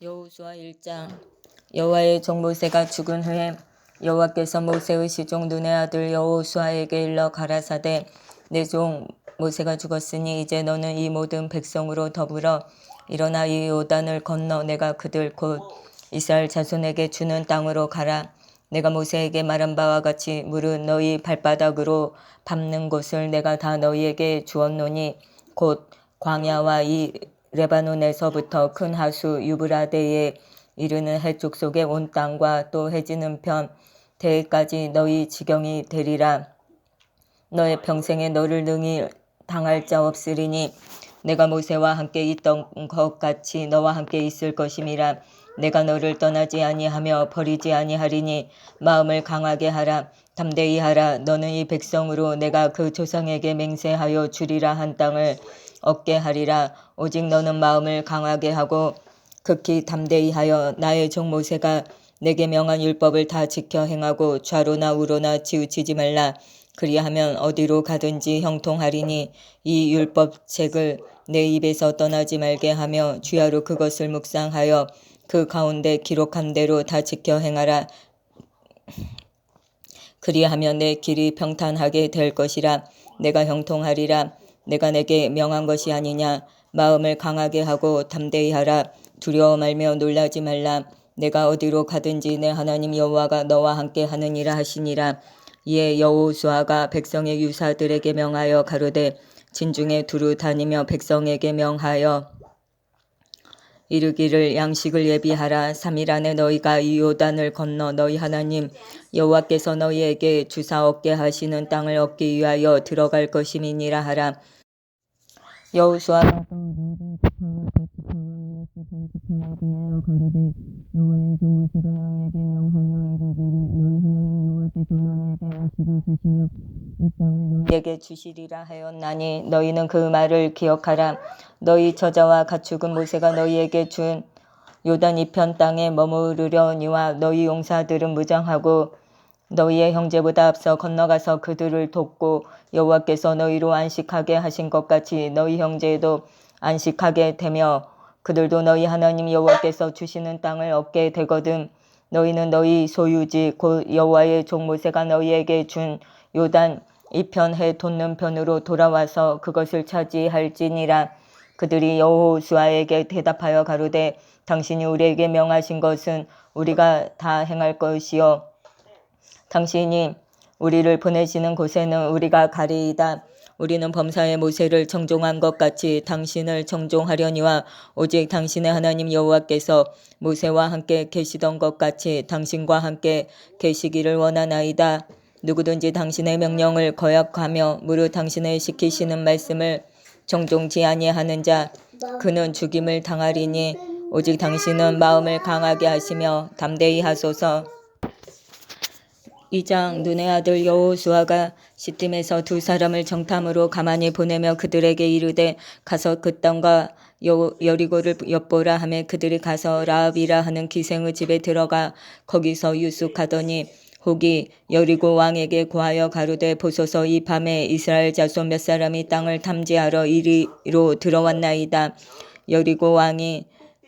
여호수아 1장. 여호와의 종 모세가 죽은 후에 여호와께서 모세의 시종 눈의 아들 여호수아에게 일러 가라사대 내 종 모세가 죽었으니 이제 너는 이 모든 백성으로 더불어 일어나 이 요단을 건너 내가 그들 곧 이스라엘 자손에게 주는 땅으로 가라. 내가 모세에게 말한 바와 같이 물은 너희 발바닥으로 밟는 곳을 내가 다 너희에게 주었노니 곧 광야와 이 레바논에서부터 큰 하수 유브라데에 이르는 해쪽 속의 온 땅과 또 해지는 편 대해까지 너희 지경이 되리라. 너의 평생에 너를 능히 당할 자 없으리니 내가 모세와 함께 있던 것 같이 너와 함께 있을 것임이라. 내가 너를 떠나지 아니하며 버리지 아니하리니 마음을 강하게 하라. 담대히 하라. 너는 이 백성으로 내가 그 조상에게 맹세하여 주리라 한 땅을 얻게 하리라. 오직 너는 마음을 강하게 하고 극히 담대히 하여 나의 종 모세가 내게 명한 율법을 다 지켜 행하고 좌로나 우로나 치우치지 말라. 그리하면 어디로 가든지 형통하리니 이 율법책을 내 입에서 떠나지 말게 하며 주야로 그것을 묵상하여 그 가운데 기록한 대로 다 지켜 행하라. 그리하면 내 길이 평탄하게 될 것이라. 내가 형통하리라. 내가 내게 명한 것이 아니냐. 마음을 강하게 하고 담대히 하라. 두려워 말며 놀라지 말라. 내가 어디로 가든지 내 하나님 여호와가 너와 함께 하느니라 하시니라. 이에 여호수아가 백성의 유사들에게 명하여 가로되 진중에 두루 다니며 백성에게 명하여 이르기를 양식을 예비하라. 3일 안에 너희가 이 요단을 건너 너희 하나님 여호와께서 너희에게 주사 얻게 하시는 땅을 얻기 위하여 들어갈 것임이니라 하라. 여호수아가 또 너희를 지파와 백지파와 므낫세 반지파에 대하여 가로되 여호와의 종 모세가 너희에게 명하여 이르기를 너희 하나님 여호와께서 너희에게 양식을 주시며 이 땅을 너희에게 주시리라 하였나니 너희는 그 말을 기억하라. 너희 저자와 가축은 모세가 너희에게 준 요단 이편 땅에 머무르려니와 너희 용사들은 무장하고 너희의 형제보다 앞서 건너가서 그들을 돕고 여호와께서 너희로 안식하게 하신 것 같이 너희 형제도 안식하게 되며 그들도 너희 하나님 여호와께서 주시는 땅을 얻게 되거든. 너희는 너희 소유지 곧 여호와의 종 모세가 너희에게 준 요단 이편 해 돋는 편으로 돌아와서 그것을 차지할지니라. 그들이 여호수아에게 대답하여 가로되 당신이 우리에게 명하신 것은 우리가 다 행할 것이요 당신이 우리를 보내시는 곳에는 우리가 가리이다. 우리는 범사의 모세를 청종한 것 같이 당신을 청종하려니와 오직 당신의 하나님 여호와께서 모세와 함께 계시던 것 같이 당신과 함께 계시기를 원하나이다. 누구든지 당신의 명령을 거역하며 무릇 당신의 시키시는 말씀을 청종치 아니하는 자 그는 죽임을 당하리니 오직 당신은 마음을 강하게 하시며 담대히 하소서. 2장. 눈의 아들 여호수아가 시팀에서 두 사람을 정탐으로 가만히 보내며 그들에게 이르되 가서 그 땅과 여리고를 엿보라 하매 그들이 가서 라합이라 하는 기생의 집에 들어가 거기서 유숙하더니 혹이 여리고 왕에게 고하여 가로되 보소서 이 밤에 이스라엘 자손 몇 사람이 땅을 탐지하러 이리로 들어왔나이다. 여리고 왕이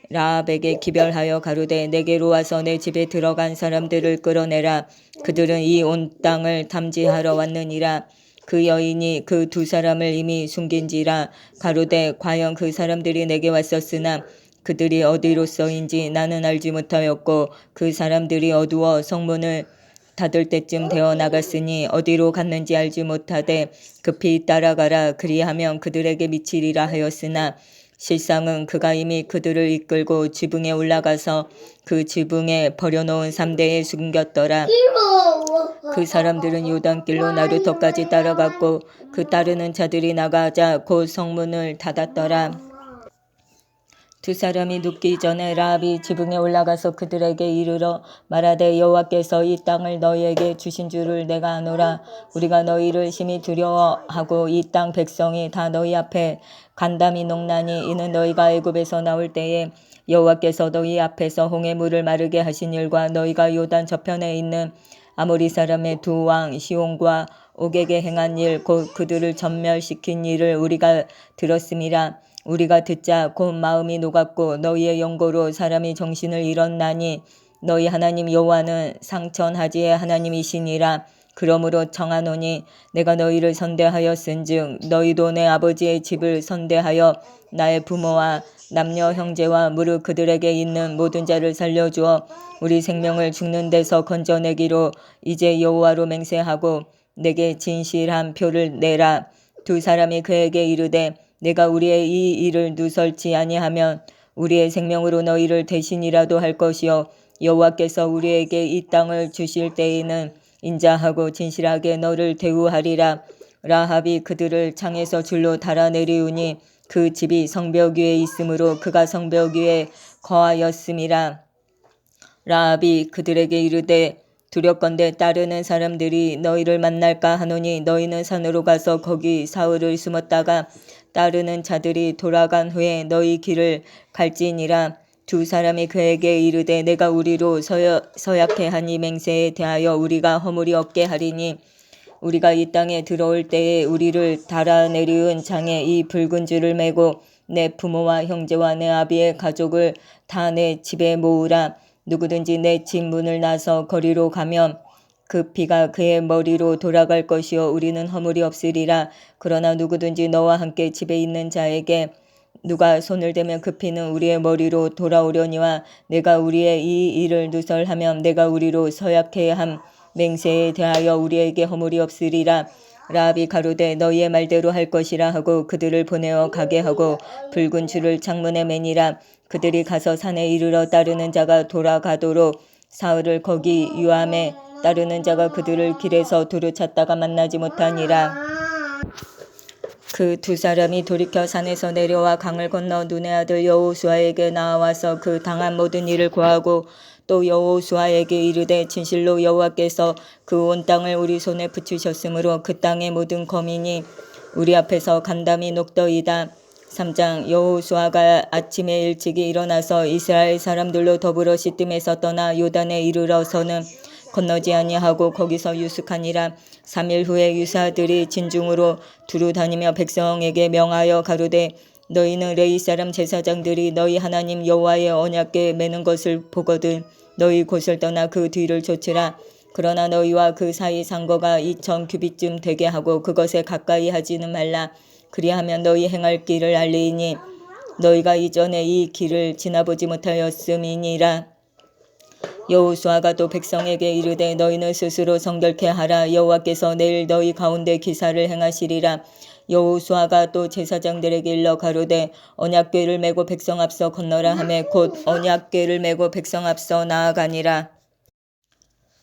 라합에게 기별하여 가로되 내게로 와서 내 집에 들어간 사람들을 끌어내라. 그들은 이 온 땅을 탐지하러 왔느니라. 그 여인이 그 두 사람을 이미 숨긴지라. 가로되 과연 그 사람들이 내게 왔었으나 그들이 어디로서인지 나는 알지 못하였고 그 사람들이 어두워 성문을 닫을 때쯤 되어 나갔으니 어디로 갔는지 알지 못하되 급히 따라가라. 그리하면 그들에게 미치리라 하였으나 실상은 그가 이미 그들을 이끌고 지붕에 올라가서 그 지붕에 버려놓은 3대에 숨겼더라. 그 사람들은 요단길로 나루터까지 따라갔고 그 따르는 자들이 나가자 곧 성문을 닫았더라. 두 사람이 눕기 전에 라합이 지붕에 올라가서 그들에게 이르러 말하되 여호와께서 이 땅을 너희에게 주신 줄을 내가 아노라. 우리가 너희를 심히 두려워하고 이 땅 백성이 다 너희 앞에 간담이 녹나니 이는 너희가 애굽에서 나올 때에 여호와께서 너희 앞에서 홍해 물을 마르게 하신 일과 너희가 요단 저편에 있는 아모리 사람의 두 왕 시온과 옥에게 행한 일 곧 그들을 전멸시킨 일을 우리가 들었음이라. 우리가 듣자 곧 마음이 녹았고 너희의 연고로 사람이 정신을 잃었나니 너희 하나님 여호와는 상천하지의 하나님이시니라. 그러므로 청하노니 내가 너희를 선대하였은즉 너희도 내 아버지의 집을 선대하여 나의 부모와 남녀 형제와 무릇 그들에게 있는 모든 자를 살려주어 우리 생명을 죽는 데서 건져내기로 이제 여호와로 맹세하고 내게 진실한 표를 내라. 두 사람이 그에게 이르되 내가 우리의 이 일을 누설치 아니하면 우리의 생명으로 너희를 대신이라도 할 것이요 여호와께서 우리에게 이 땅을 주실 때에는 인자하고 진실하게 너를 대우하리라. 라합이 그들을 창에서 줄로 달아내리우니 그 집이 성벽 위에 있으므로 그가 성벽 위에 거하였음이라. 라합이 그들에게 이르되 두렵건대 따르는 사람들이 너희를 만날까 하노니 너희는 산으로 가서 거기 사흘을 숨었다가 따르는 자들이 돌아간 후에 너희 길을 갈지니라. 두 사람이 그에게 이르되 내가 우리로 서약해 한 이 맹세에 대하여 우리가 허물이 없게 하리니 우리가 이 땅에 들어올 때에 우리를 달아내리은 장에 이 붉은 줄을 매고 내 부모와 형제와 내 아비의 가족을 다 내 집에 모으라. 누구든지 내 집 문을 나서 거리로 가면 그 피가 그의 머리로 돌아갈 것이요 우리는 허물이 없으리라. 그러나 누구든지 너와 함께 집에 있는 자에게 누가 손을 대면 그 피는 우리의 머리로 돌아오려니와 내가 우리의 이 일을 누설하면 내가 우리로 서약해야 함 맹세에 대하여 우리에게 허물이 없으리라. 라합이 가로되 너희의 말대로 할 것이라 하고 그들을 보내어 가게 하고 붉은 줄을 창문에 매니라. 그들이 가서 산에 이르러 따르는 자가 돌아가도록 사흘을 거기 유함에 따르는 자가 그들을 길에서 두루 찾다가 만나지 못하니라. 그 두 사람이 돌이켜 산에서 내려와 강을 건너 눈의 아들 여호수아에게 나와서 그 당한 모든 일을 고하고 또 여호수아에게 이르되 진실로 여호와께서 그 온 땅을 우리 손에 붙이셨으므로 그 땅의 모든 거민이 우리 앞에서 간담이 녹더이다. 3장 여호수아가 아침에 일찍이 일어나서 이스라엘 사람들로 더불어 시뜸에서 떠나 요단에 이르러서는 건너지 아니하고 거기서 유숙하니라. 3일 후에 유사들이 진중으로 두루 다니며 백성에게 명하여 가로되 너희는 레위 사람 제사장들이 너희 하나님 여호와의 언약궤 매는 것을 보거든 너희 곳을 떠나 그 뒤를 좇으라. 그러나 너희와 그 사이 상거가 2000 규빗쯤 되게 하고 그것에 가까이 하지는 말라. 그리하면 너희 행할 길을 알리니 너희가 이전에 이 길을 지나보지 못하였음이니라. 여호수아가 또 백성에게 이르되 너희는 스스로 성결케 하라. 여호와께서 내일 너희 가운데 기사를 행하시리라. 여호수아가 또 제사장들에게 일러 가로되 언약궤를 메고 백성 앞서 건너라 하매 곧 언약궤를 메고 백성 앞서 나아가니라.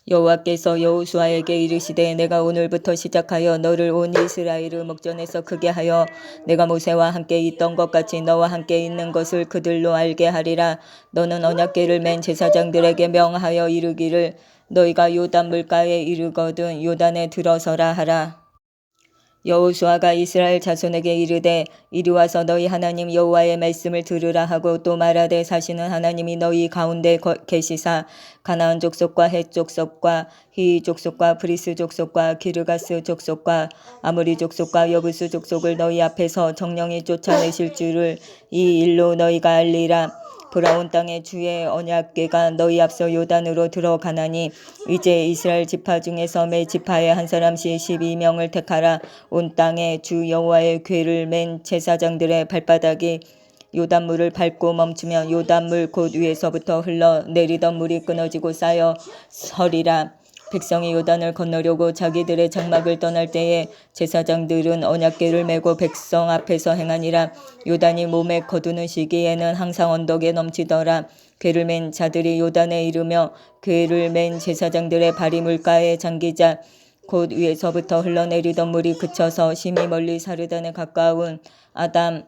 여호와께서 여호수아에게 이르시되 내가 오늘부터 시작하여 너를 온 이스라엘의 목전에서 크게 하여 내가 모세와 함께 있던 것 같이 너와 함께 있는 것을 그들로 알게 하리라. 너는 언약궤를 맨 제사장들에게 명하여 이르기를 너희가 요단 물가에 이르거든 요단에 들어서라 하라. 여호수아가 이스라엘 자손에게 이르되 이리 와서 너희 하나님 여호와의 말씀을 들으라 하고 또 말하되 사시는 하나님이 너희 가운데 계시사 가나안 족속과 헷 족속과 히 족속과 브리스 족속과 기르가스 족속과 아모리 족속과 여부스 족속을 너희 앞에서 정령이 쫓아내실 줄을 이 일로 너희가 알리라. 보라 온 땅에 주의 언약궤가 너희 앞서 요단으로 들어가나니 이제 이스라엘 지파 중에서 매 지파에 한 사람씩 12명을 택하라. 온 땅에 주 여호와의 궤를 맨 제사장들의 발바닥이 요단물을 밟고 멈추면 요단물 곧 위에서부터 흘러내리던 물이 끊어지고 쌓여 서리라. 백성이 요단을 건너려고 자기들의 장막을 떠날 때에 제사장들은 언약궤를 메고 백성 앞에서 행하니라. 요단이 몸에 거두는 시기에는 항상 언덕에 넘치더라. 궤를 맨 자들이 요단에 이르며 궤를 맨 제사장들의 발이 물가에 잠기자 곧 위에서부터 흘러내리던 물이 그쳐서 심히 멀리 사르단에 가까운 아담의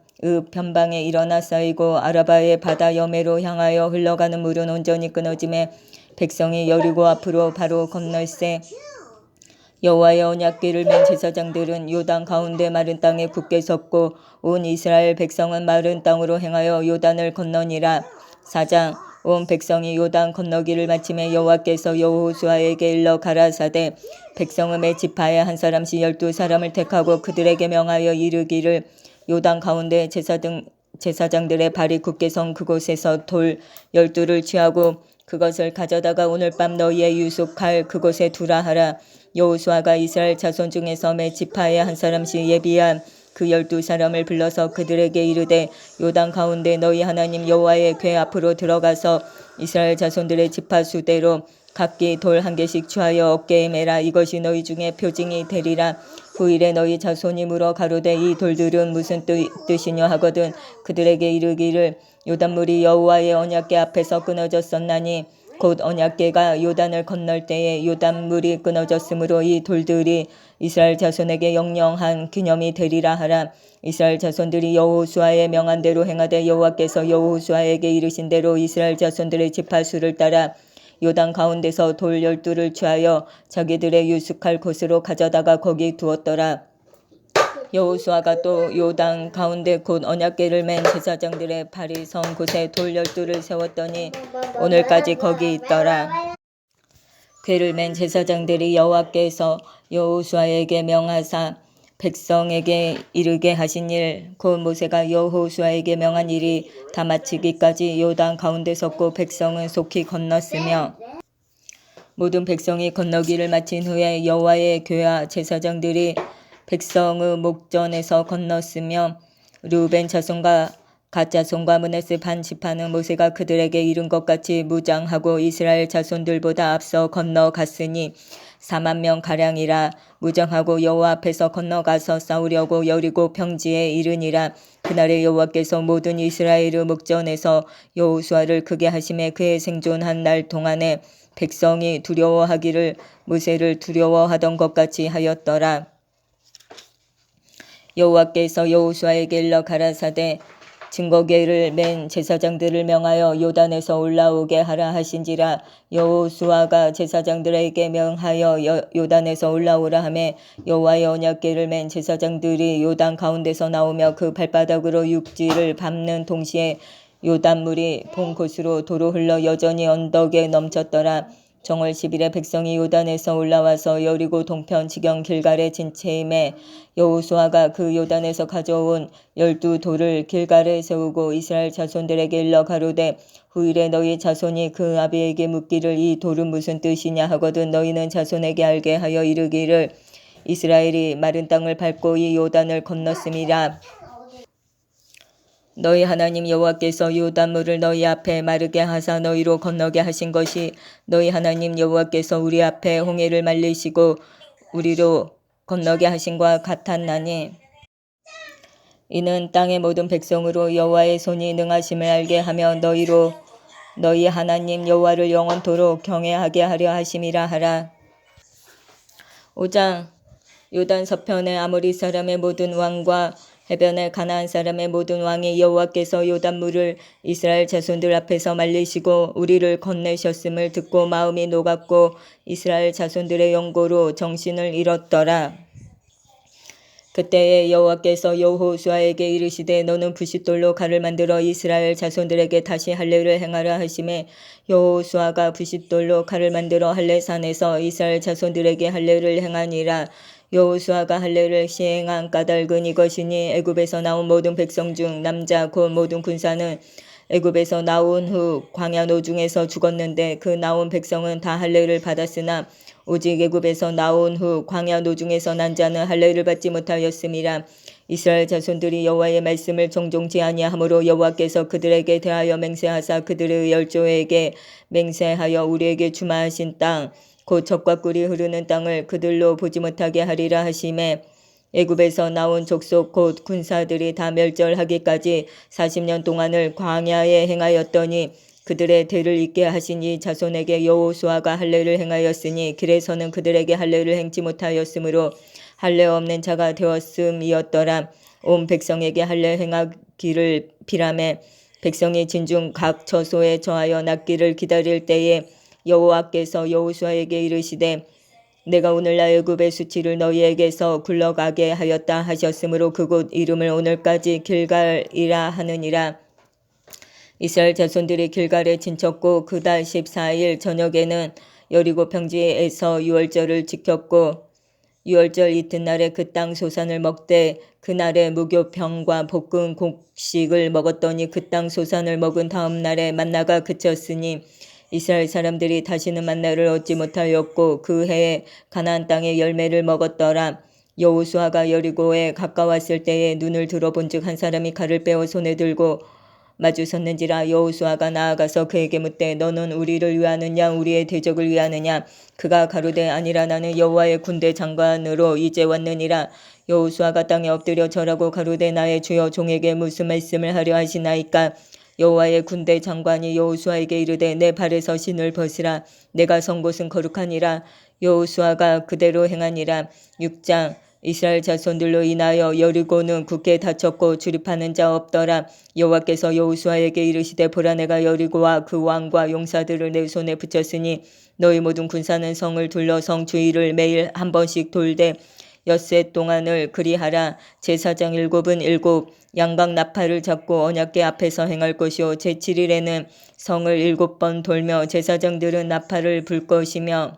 변방에 일어나 쌓이고 아라바의 바다 여매로 향하여 흘러가는 물은 온전히 끊어지매 백성이 여리고 앞으로 바로 건널세. 여호와의 언약궤를 맨 제사장들은 요단 가운데 마른 땅에 굳게 섰고 온 이스라엘 백성은 마른 땅으로 행하여 요단을 건너니라. 4장 온 백성이 요단 건너기를 마침에 여호와께서 여호수아에게 일러 가라사대 백성은 매 지파에 한 사람씩 12사람을 택하고 그들에게 명하여 이르기를 요단 가운데 제사장들의 발이 굳게 선 그곳에서 돌 12를 취하고 그것을 가져다가 오늘 밤 너희의 유숙할 그곳에 두라 하라. 여호수아가 이스라엘 자손 중에서 매 지파에 한 사람씩 예비한 그 12사람을 불러서 그들에게 이르되 요단 가운데 너희 하나님 여호와의 궤 앞으로 들어가서 이스라엘 자손들의 지파 수대로 각기 돌 한 개씩 취하여 어깨에 매라. 이것이 너희 중에 표징이 되리라. 후일에 너희 자손이 물어 가로되 이 돌들은 무슨 뜻이냐 하거든 그들에게 이르기를 요단물이 여호와의 언약궤 앞에서 끊어졌었나니 곧 언약궤가 요단을 건널 때에 요단물이 끊어졌으므로 이 돌들이 이스라엘 자손에게 영영한 기념이 되리라 하라. 이스라엘 자손들이 여호수아의 명한 대로 행하되 여호와께서 여호수아에게 이르신 대로 이스라엘 자손들의 지파수를 따라 요단 가운데서 돌 12를 취하여 자기들의 유숙할 곳으로 가져다가 거기 두었더라. 여호수아가 또 요단 가운데 곧 언약궤를 맨 제사장들의 발이 선 곳에 돌 12를 세웠더니 오늘까지 거기 있더라. 궤를 맨 제사장들이 여호와께서 여호수아에게 명하사 백성에게 이르게 하신 일 곧 모세가 여호수아에게 명한 일이 다 마치기까지 요단 가운데 섰고 백성은 속히 건넜으며 모든 백성이 건너기를 마친 후에 여호와의 궤와 제사장들이 백성의 목전에서 건넜으며 르우벤 자손과 갓 자손과 므낫세 반 지파는 모세가 그들에게 이른 것 같이 무장하고 이스라엘 자손들보다 앞서 건너갔으니 4만 명 가량이라. 무장하고 여호와 앞에서 건너가서 싸우려고 여리고 평지에 이르니라. 그날에 여호와께서 모든 이스라엘의 목전에서 여호수아를 크게 하심에 그의 생존한 날 동안에 백성이 두려워하기를 모세를 두려워하던 것 같이 하였더라. 여호와께서 여호수아에게 일러 가라사대 증거궤를 맨 제사장들을 명하여 요단에서 올라오게 하라 하신지라. 여호수아가 제사장들에게 명하여 요단에서 올라오라 하매 여호와의 언약궤를 맨 제사장들이 요단 가운데서 나오며 그 발바닥으로 육지를 밟는 동시에 요단물이 본 곳으로 도로 흘러 여전히 언덕에 넘쳤더라. 정월 10일에 백성이 요단에서 올라와서 여리고 동편 지경 길갈에 진 채임에 여호수아가 그 요단에서 가져온 12돌을 길갈에 세우고 이스라엘 자손들에게 일러 가로되 후일에 너희 자손이 그 아비에게 묻기를 이 돌은 무슨 뜻이냐 하거든 너희는 자손에게 알게 하여 이르기를 이스라엘이 마른 땅을 밟고 이 요단을 건넜음이라. 너희 하나님 여호와께서 요단물을 너희 앞에 마르게 하사 너희로 건너게 하신 것이 너희 하나님 여호와께서 우리 앞에 홍해를 말리시고 우리로 건너게 하신과 같았나니 이는 땅의 모든 백성으로 여호와의 손이 능하심을 알게 하며 너희로 너희 하나님 여호와를 영원토록 경외하게 하려 하심이라 하라. 5장 요단 서편의 아모리 사람의 모든 왕과 해변의 가나안 사람의 모든 왕이 여호와께서 요단물을 이스라엘 자손들 앞에서 말리시고 우리를 건네셨음을 듣고 마음이 녹았고 이스라엘 자손들의 영고로 정신을 잃었더라. 그때에 여호와께서 여호수아에게 이르시되 너는 부싯돌로 칼을 만들어 이스라엘 자손들에게 다시 할례를 행하라 하시매 여호수아가 부싯돌로 칼을 만들어 할례산에서 이스라엘 자손들에게 할례를 행하니라. 여호수아가 할례를 시행한 까닭은 이것이니 애굽에서 나온 모든 백성 중 남자 곧 모든 군사는 애굽에서 나온 후 광야 노중에서 죽었는데 그 나온 백성은 다 할례를 받았으나 오직 애굽에서 나온 후 광야 노중에서 난 자는 할례를 받지 못하였음이라. 이스라엘 자손들이 여호와의 말씀을 정종치 아니하므로 여호와께서 그들에게 대하여 맹세하사 그들의 열조에게 맹세하여 우리에게 주마하신 땅 곧 젖과 꿀이 흐르는 땅을 그들로 보지 못하게 하리라 하시매 애굽에서 나온 족속 곧 군사들이 다 멸절하기까지 40년 동안을 광야에 행하였더니 그들의 대를 잇게 하신 이 자손에게 여호수아가 할례를 행하였으니 길에서는 그들에게 할례를 행치 못하였으므로 할례 없는 자가 되었음이었더라. 온 백성에게 할례 행하기를 비라매 백성이 진중 각 처소에 처하여 낫기를 기다릴 때에 여호와께서 여호수아에게 이르시되 내가 오늘날 애굽의 수치를 너희에게서 굴러가게 하였다 하셨으므로 그곳 이름을 오늘까지 길갈이라 하느니라. 이스라엘 자손들이 길갈에 진쳤고 그달 14일 저녁에는 여리고 평지에서 유월절을 지켰고 유월절 이튿날에 그 땅 소산을 먹되 그날에 무교병과 볶은 곡식을 먹었더니 그 땅 소산을 먹은 다음 날에 만나가 그쳤으니 이스라엘 사람들이 다시는 만나를 얻지 못하였고 그 해에 가나안 땅의 열매를 먹었더라. 여호수아가 여리고에 가까웠을 때에 눈을 들어본즉 한 사람이 칼을 빼어 손에 들고 마주섰는지라. 여호수아가 나아가서 그에게 묻되 너는 우리를 위하느냐 우리의 대적을 위하느냐. 그가 가로되 아니라 나는 여호와의 군대 장관으로 이제 왔느니라. 여호수아가 땅에 엎드려 절하고 가로되 나의 주여 종에게 무슨 말씀을 하려 하시나이까. 여호와의 군대 장관이 여호수아에게 이르되 내 발에서 신을 벗으라. 내가 선 곳은 거룩하니라. 여호수아가 그대로 행하니라. 6장 이스라엘 자손들로 인하여 여리고는 굳게 닫혔고 출입하는 자 없더라. 여호와께서 여호수아에게 이르시되 보라 내가 여리고와 그 왕과 용사들을 내 손에 붙였으니 너희 모든 군사는 성을 둘러 성 주위를 매일 한 번씩 돌되 엿새 동안을 그리하라. 제사장 7은 7 양각 나팔을 잡고 언약궤 앞에서 행할 것이요 제7일에는 성을 7번 돌며 제사장들은 나팔을 불 것이며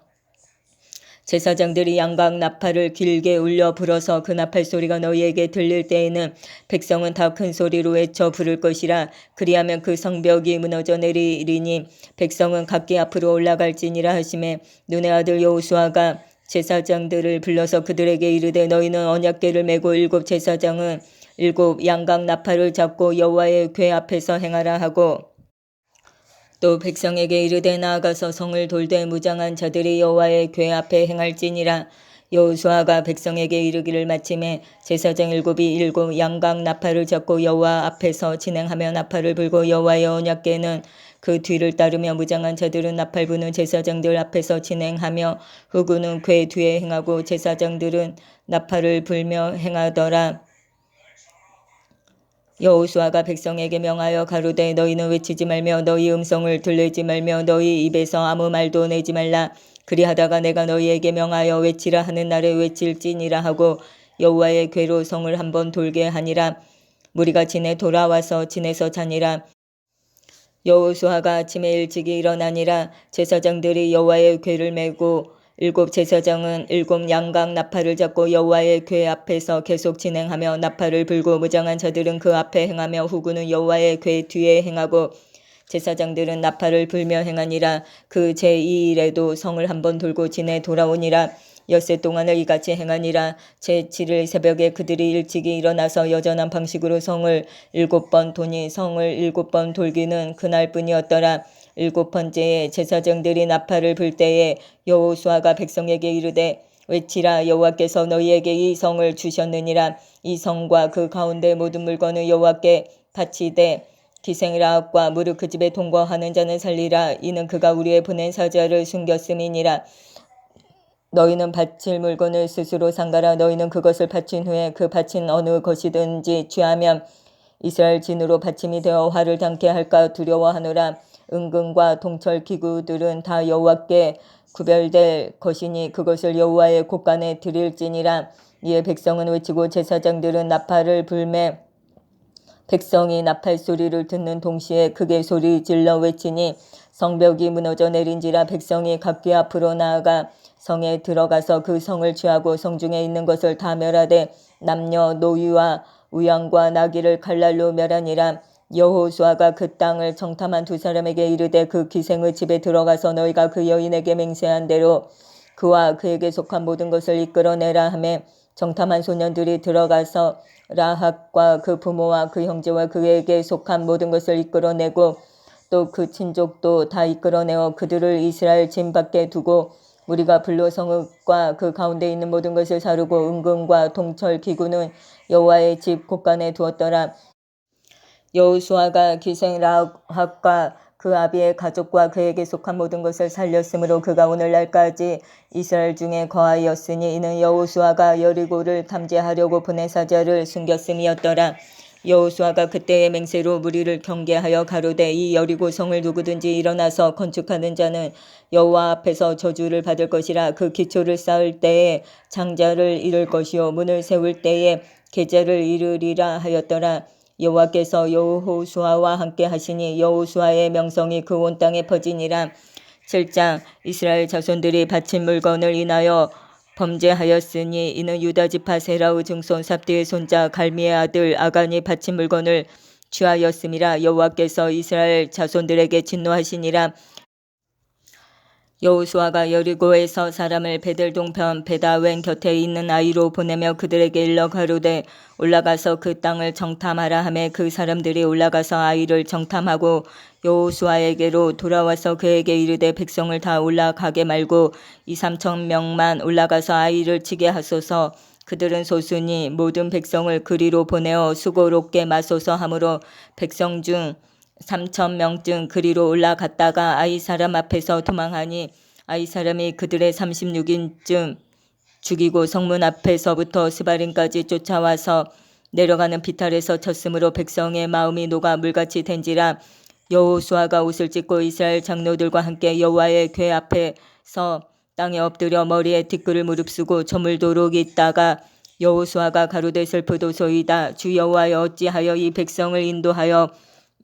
제사장들이 양각 나팔을 길게 울려 불어서 그 나팔 소리가 너희에게 들릴 때에는 백성은 다 큰 소리로 외쳐 부를 것이라. 그리하면 그 성벽이 무너져 내리리니 백성은 각기 앞으로 올라갈지니라 하시매 눈의 아들 여호수아가 제사장들을 불러서 그들에게 이르되 너희는 언약궤를 메고 7 제사장은 7 양각 나팔을 잡고 여호와의 궤 앞에서 행하라 하고 또 백성에게 이르되 나아가서 성을 돌되 무장한 자들이 여호와의 궤 앞에 행할지니라. 여호수아가 백성에게 이르기를 마침에 제사장 7이 7 양각 나팔을 잡고 여호와 앞에서 진행하며 나팔을 불고 여호와의 언약궤는 그 뒤를 따르며 무장한 자들은 나팔 부는 제사장들 앞에서 진행하며 후구는 궤 뒤에 행하고 제사장들은 나팔을 불며 행하더라. 여호수아가 백성에게 명하여 가로되 너희는 외치지 말며 너희 음성을 들리지 말며 너희 입에서 아무 말도 내지 말라. 그리하다가 내가 너희에게 명하여 외치라 하는 날에 외칠지니라 하고 여호와의 궤로 성을 한번 돌게 하니라. 무리가 진에 돌아와서 진에서 자니라. 여호수아가 아침에 일찍이 일어나니라. 제사장들이 여호와의 궤를 메고 7 제사장은 7 양각 나팔을 잡고 여호와의 궤 앞에서 계속 진행하며 나팔을 불고 무장한 자들은 그 앞에 행하며 후구는 여호와의 궤 뒤에 행하고 제사장들은 나팔을 불며 행하니라. 그 제2일에도 성을 한번 돌고 진에 돌아오니라. 엿새 동안을 이같이 행하니라. 제7일 새벽에 그들이 일찍이 일어나서 여전한 방식으로 성을 7번 도니 성을 7번 돌기는 그날뿐이었더라. 7번째에 제사장들이 나팔을 불 때에 여호수아가 백성에게 이르되 외치라. 여호와께서 너희에게 이 성을 주셨느니라. 이 성과 그 가운데 모든 물건을 여호와께 바치되 기생라합과 무릇 그 집에 동거하는 자는 살리라. 이는 그가 우리의 보낸 사자를 숨겼음이니라. 너희는 바칠 물건을 스스로 상가라. 너희는 그것을 바친 후에 그 바친 어느 것이든지 취하면 이스라엘 진으로 바침이 되어 화를 당케 할까 두려워하노라. 은금과 동철 기구들은 다 여호와께 구별될 것이니 그것을 여호와의 곳간에 드릴지니라. 이에 백성은 외치고 제사장들은 나팔을 불매 백성이 나팔 소리를 듣는 동시에 크게 소리 질러 외치니 성벽이 무너져 내린지라. 백성이 각기 앞으로 나아가 성에 들어가서 그 성을 취하고 성중에 있는 것을 다 멸하되 남녀 노유와 우양과 나귀를 칼날로 멸하니라. 여호수아가 그 땅을 정탐한 2 사람에게 이르되 그 기생의 집에 들어가서 너희가 그 여인에게 맹세한 대로 그와 그에게 속한 모든 것을 이끌어내라 하매 정탐한 소년들이 들어가서 라합과 그 부모와 그 형제와 그에게 속한 모든 것을 이끌어내고 또 그 친족도 다 이끌어내어 그들을 이스라엘 진 밖에 두고 우리가 불로 성읍과 그 가운데 있는 모든 것을 사르고 은금과 동철 기구는 여호와의 집 곳간에 두었더라. 여호수아가 기생 라합과 그 아비의 가족과 그에게 속한 모든 것을 살렸으므로 그가 오늘날까지 이스라엘 중에 거하였으니 이는 여호수아가 여리고를 탐지하려고 보낸 사자를 숨겼음이었더라. 여호수아가 그때의 맹세로 무리를 경계하여 가로되 이 여리고 성을 누구든지 일어나서 건축하는 자는 여호와 앞에서 저주를 받을 것이라. 그 기초를 쌓을 때에 장자를 잃을 것이요 문을 세울 때에 계좌를 잃으리라 하였더라. 여호와께서 여호수아와 함께 하시니 여호수아의 명성이 그 온 땅에 퍼지니라. 7장 이스라엘 자손들이 바친 물건을 인하여 범죄하였으니 이는 유다 지파 세라의 증손 삽디의 손자 갈미의 아들 아간이 바친 물건을 취하였음이라. 여호와께서 이스라엘 자손들에게 진노하시니라. 여호수아가 여리고에서 사람을 베델 동편 베다웬 곁에 있는 아이로 보내며 그들에게 일러 가로되 올라가서 그 땅을 정탐하라 하매 그 사람들이 올라가서 아이를 정탐하고 여호수아에게로 돌아와서 그에게 이르되 백성을 다 올라가게 말고 2~3천 명만 올라가서 아이를 치게 하소서. 그들은 소수니 모든 백성을 그리로 보내어 수고롭게 마소서 하므로 백성 중 3,000명쯤 그리로 올라갔다가 아이 사람 앞에서 도망하니 아이 사람이 그들의 36인쯤 죽이고 성문 앞에서부터 스바림까지 쫓아와서 내려가는 비탈에서 쳤으므로 백성의 마음이 녹아 물같이 된지라. 여호수아가 옷을 찢고 이스라엘 장로들과 함께 여호와의 궤 앞에서 땅에 엎드려 머리에 뒷글을 무릅쓰고 저물도록 있다가 여호수아가 가로되 슬프도소이다. 주 여호와여 어찌하여 이 백성을 인도하여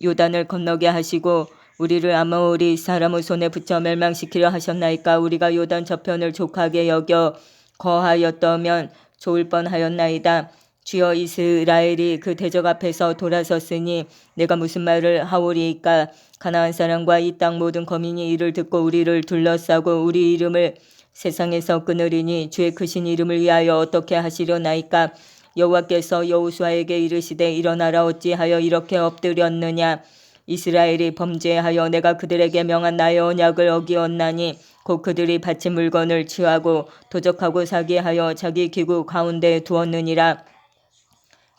요단을 건너게 하시고 우리를 아모리 사람의 손에 붙여 멸망시키려 하셨나이까. 우리가 요단 저편을 족하게 여겨 거하였다면 좋을 뻔하였나이다. 주여 이스라엘이 그 대적 앞에서 돌아섰으니 내가 무슨 말을 하오리이까. 가나안 사람과 이 땅 모든 거민이 이를 듣고 우리를 둘러싸고 우리 이름을 세상에서 끊으리니 주의 크신 이름을 위하여 어떻게 하시려나이까. 여호와께서 여호수아에게 이르시되 일어나라. 어찌하여 이렇게 엎드렸느냐. 이스라엘이 범죄하여 내가 그들에게 명한 나의 언약을 어기었나니 곧 그들이 바친 물건을 취하고 도적하고 사기하여 자기 기구 가운데 두었느니라.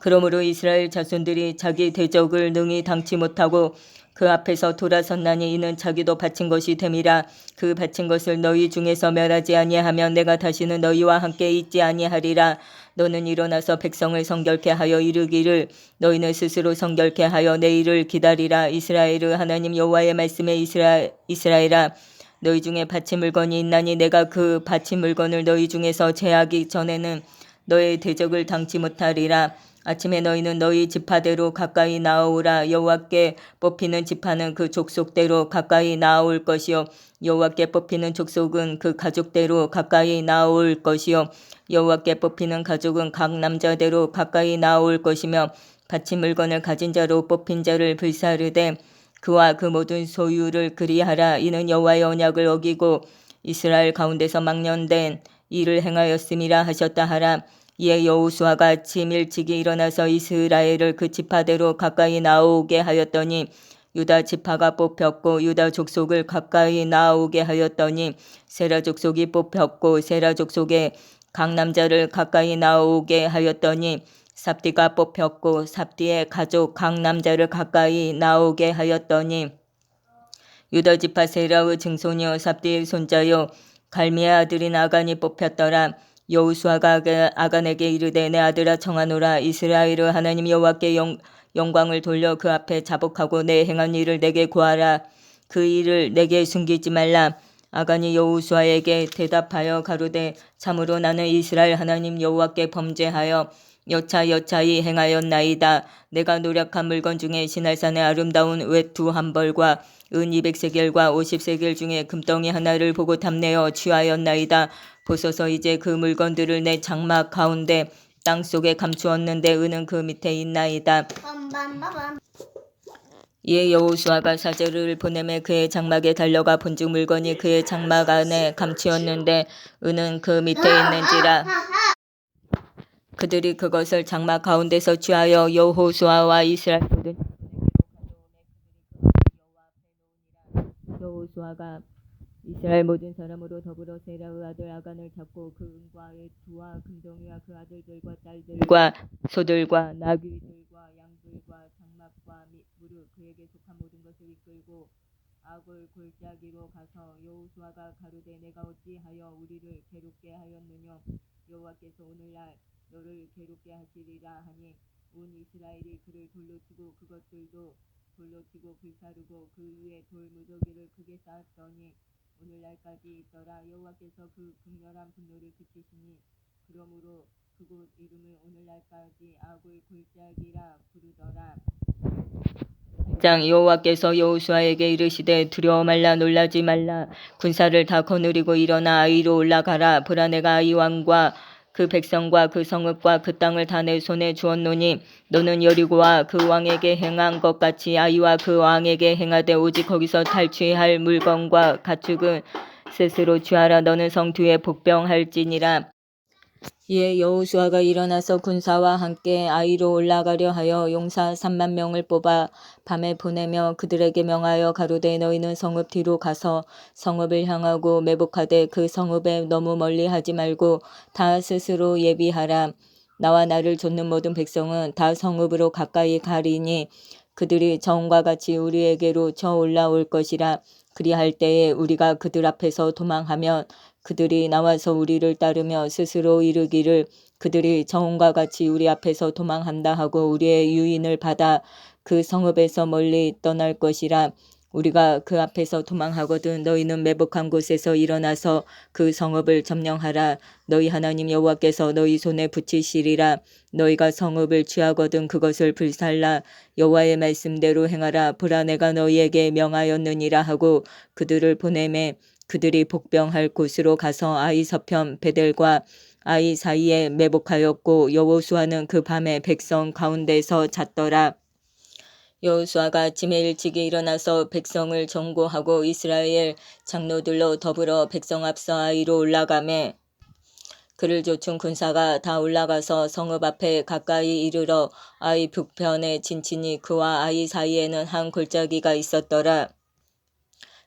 그러므로 이스라엘 자손들이 자기 대적을 능히 당치 못하고 그 앞에서 돌아섰나니 이는 자기도 바친 것이 됨이라. 그 바친 것을 너희 중에서 멸하지 아니하면 내가 다시는 너희와 함께 있지 아니하리라. 너는 일어나서 백성을 성결케 하여 이르기를 너희는 스스로 성결케 하여 내일을 기다리라. 이스라엘의 하나님 여호와의 말씀에 이스라엘아 너희 중에 바친 물건이 있나니 내가 그 바친 물건을 너희 중에서 제하기 전에는 너의 대적을 당치 못하리라. 아침에 너희는 너희 지파대로 가까이 나아오라. 여호와께 뽑히는 지파는 그 족속대로 가까이 나아올 것이요 여호와께 뽑히는 족속은 그 가족대로 가까이 나아올 것이요 여호와께 뽑히는 가족은 각 남자대로 가까이 나아올 것이며 바친 물건을 가진 자로 뽑힌 자를 불사르되 그와 그 모든 소유를 그리하라. 이는 여호와의 언약을 어기고 이스라엘 가운데서 망령된 일을 행하였음이라 하셨다 하라. 이에 여호수아가 아침 일찍이 일어나서 이스라엘을 그 지파대로 가까이 나오게 하였더니 유다 지파가 뽑혔고 유다 족속을 가까이 나오게 하였더니 세라 족속이 뽑혔고 세라 족속의 각 남자를 가까이 나오게 하였더니 삽디가 뽑혔고 삽디의 가족 각 남자를 가까이 나오게 하였더니 유다 지파 세라의 증손이요 삽디의 손자요 갈미의 아들인 아간이 뽑혔더라. 여호수아가 아간에게 이르되 내 아들아 청하노라. 이스라엘의 하나님 여호와께 영광을 돌려 그 앞에 자복하고 내 행한 일을 내게 구하라. 그 일을 내게 숨기지 말라. 아간이 여호수아에게 대답하여 가로되 참으로 나는 이스라엘 하나님 여호와께 범죄하여 여차여차히 행하였나이다. 내가 노력한 물건 중에 시날산의 아름다운 외투 한 벌과 은 200세겔과 50세겔 중에 금덩이 하나를 보고 탐내어 취하였나이다. 보소서 이제 그 물건들을 내 장막 가운데 땅속에 감추었는데 은은 그 밑에 있나이다. 이에 여호수아가 사절을 보내매 그의 장막에 달려가 본즉 물건이 그의 장막 안에 감추었는데 은은 그 밑에 있는지라. 그들이 그것을 장막 가운데서 취하여 여호수아와 이스라엘 모든 여호수아가 이스라엘 모든 사람으로 더불어 세라의 아들 아간을 잡고 그 은과 외투와 금덩이와 그 아들들과 딸들과 소들과 나귀들과 양들과 장막과 무릇 그에게 속한 모든 것을 이끌고 악을 골짜기로 가서 여호수아가 가로되 내가 어찌하여 우리를 괴롭게 하였느냐. 여호와께서 오늘날 너를 괴롭게 하시리라 하니 온 이스라엘이 그를 돌로 치고 그것들도 돌로 치고 불사르고 그 위에 돌 무더기를 크게 쌓았더니 오늘날까지 있더라. 여호와께서 그 극렬한 분노를 그치시니 그러므로 그곳 이름을 오늘날까지 악을 골짜기라 부르더라. 6장 여호와께서 여호수아에게 이르시되 두려워 말라 놀라지 말라 군사를 다 거느리고 일어나 아이로 올라가라 보라 내가 아이 왕과 그 백성과 그 성읍과 그 땅을 다 내 손에 주었노니 너는 여리고와 그 왕에게 행한 것 같이 아이와 그 왕에게 행하되 오직 거기서 탈취할 물건과 가축은 스스로 취하라 너는 성 뒤에 복병할지니라. 이에 여호수아가 일어나서 군사와 함께 아이로 올라가려 하여 용사 3만 명을 뽑아 밤에 보내며 그들에게 명하여 가로되 너희는 성읍 뒤로 가서 성읍을 향하고 매복하되 그 성읍에 너무 멀리 하지 말고 다 스스로 예비하라. 나와 나를 좇는 모든 백성은 다 성읍으로 가까이 가리니 그들이 저온과 같이 우리에게로 저 올라올 것이라. 그리할 때에 우리가 그들 앞에서 도망하면 그들이 나와서 우리를 따르며 스스로 이르기를 그들이 저온과 같이 우리 앞에서 도망한다 하고 우리의 유인을 받아 그 성읍에서 멀리 떠날 것이라. 우리가 그 앞에서 도망하거든 너희는 매복한 곳에서 일어나서 그 성읍을 점령하라. 너희 하나님 여호와께서 너희 손에 붙이시리라. 너희가 성읍을 취하거든 그것을 불살라. 여호와의 말씀대로 행하라. 보라 내가 너희에게 명하였느니라 하고 그들을 보내매 그들이 복병할 곳으로 가서 아이 서편 베델과 아이 사이에 매복하였고 여호수아는 그 밤에 백성 가운데서 잤더라. 여호수아가 아침에 일찍이 일어나서 백성을 정보하고 이스라엘 장로들로 더불어 백성 앞서 아이로 올라가매 그를 좇은 군사가 다 올라가서 성읍 앞에 가까이 이르러 아이 북편에 진치니 그와 아이 사이에는 한 골짜기가 있었더라.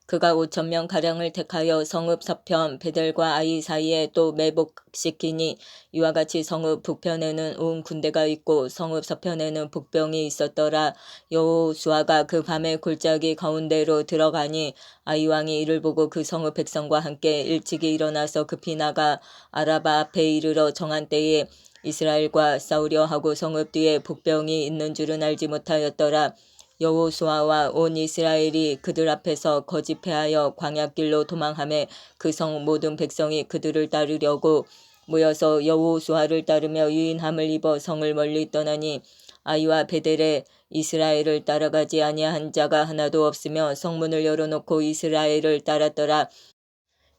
그가 5,000명 가량을 택하여 성읍 서편 베델과 아이 사이에 또 매복시키니 이와 같이 성읍 북편에는 온 군대가 있고 성읍 서편에는 북병이 있었더라. 여호수아가 그 밤에 골짜기 가운데로 들어가니 아이 왕이 이를 보고 그 성읍 백성과 함께 일찍이 일어나서 급히 나가 아라바 앞에 이르러 정한 때에 이스라엘과 싸우려 하고 성읍 뒤에 북병이 있는 줄은 알지 못하였더라. 여호수아와 온 이스라엘이 그들 앞에서 거짓 패하여 광야길로 도망하매 그 성 모든 백성이 그들을 따르려고 모여서 여호수아를 따르며 유인함을 입어 성을 멀리 떠나니 아이와 베델에 이스라엘을 따라가지 아니한 자가 하나도 없으며 성문을 열어놓고 이스라엘을 따랐더라.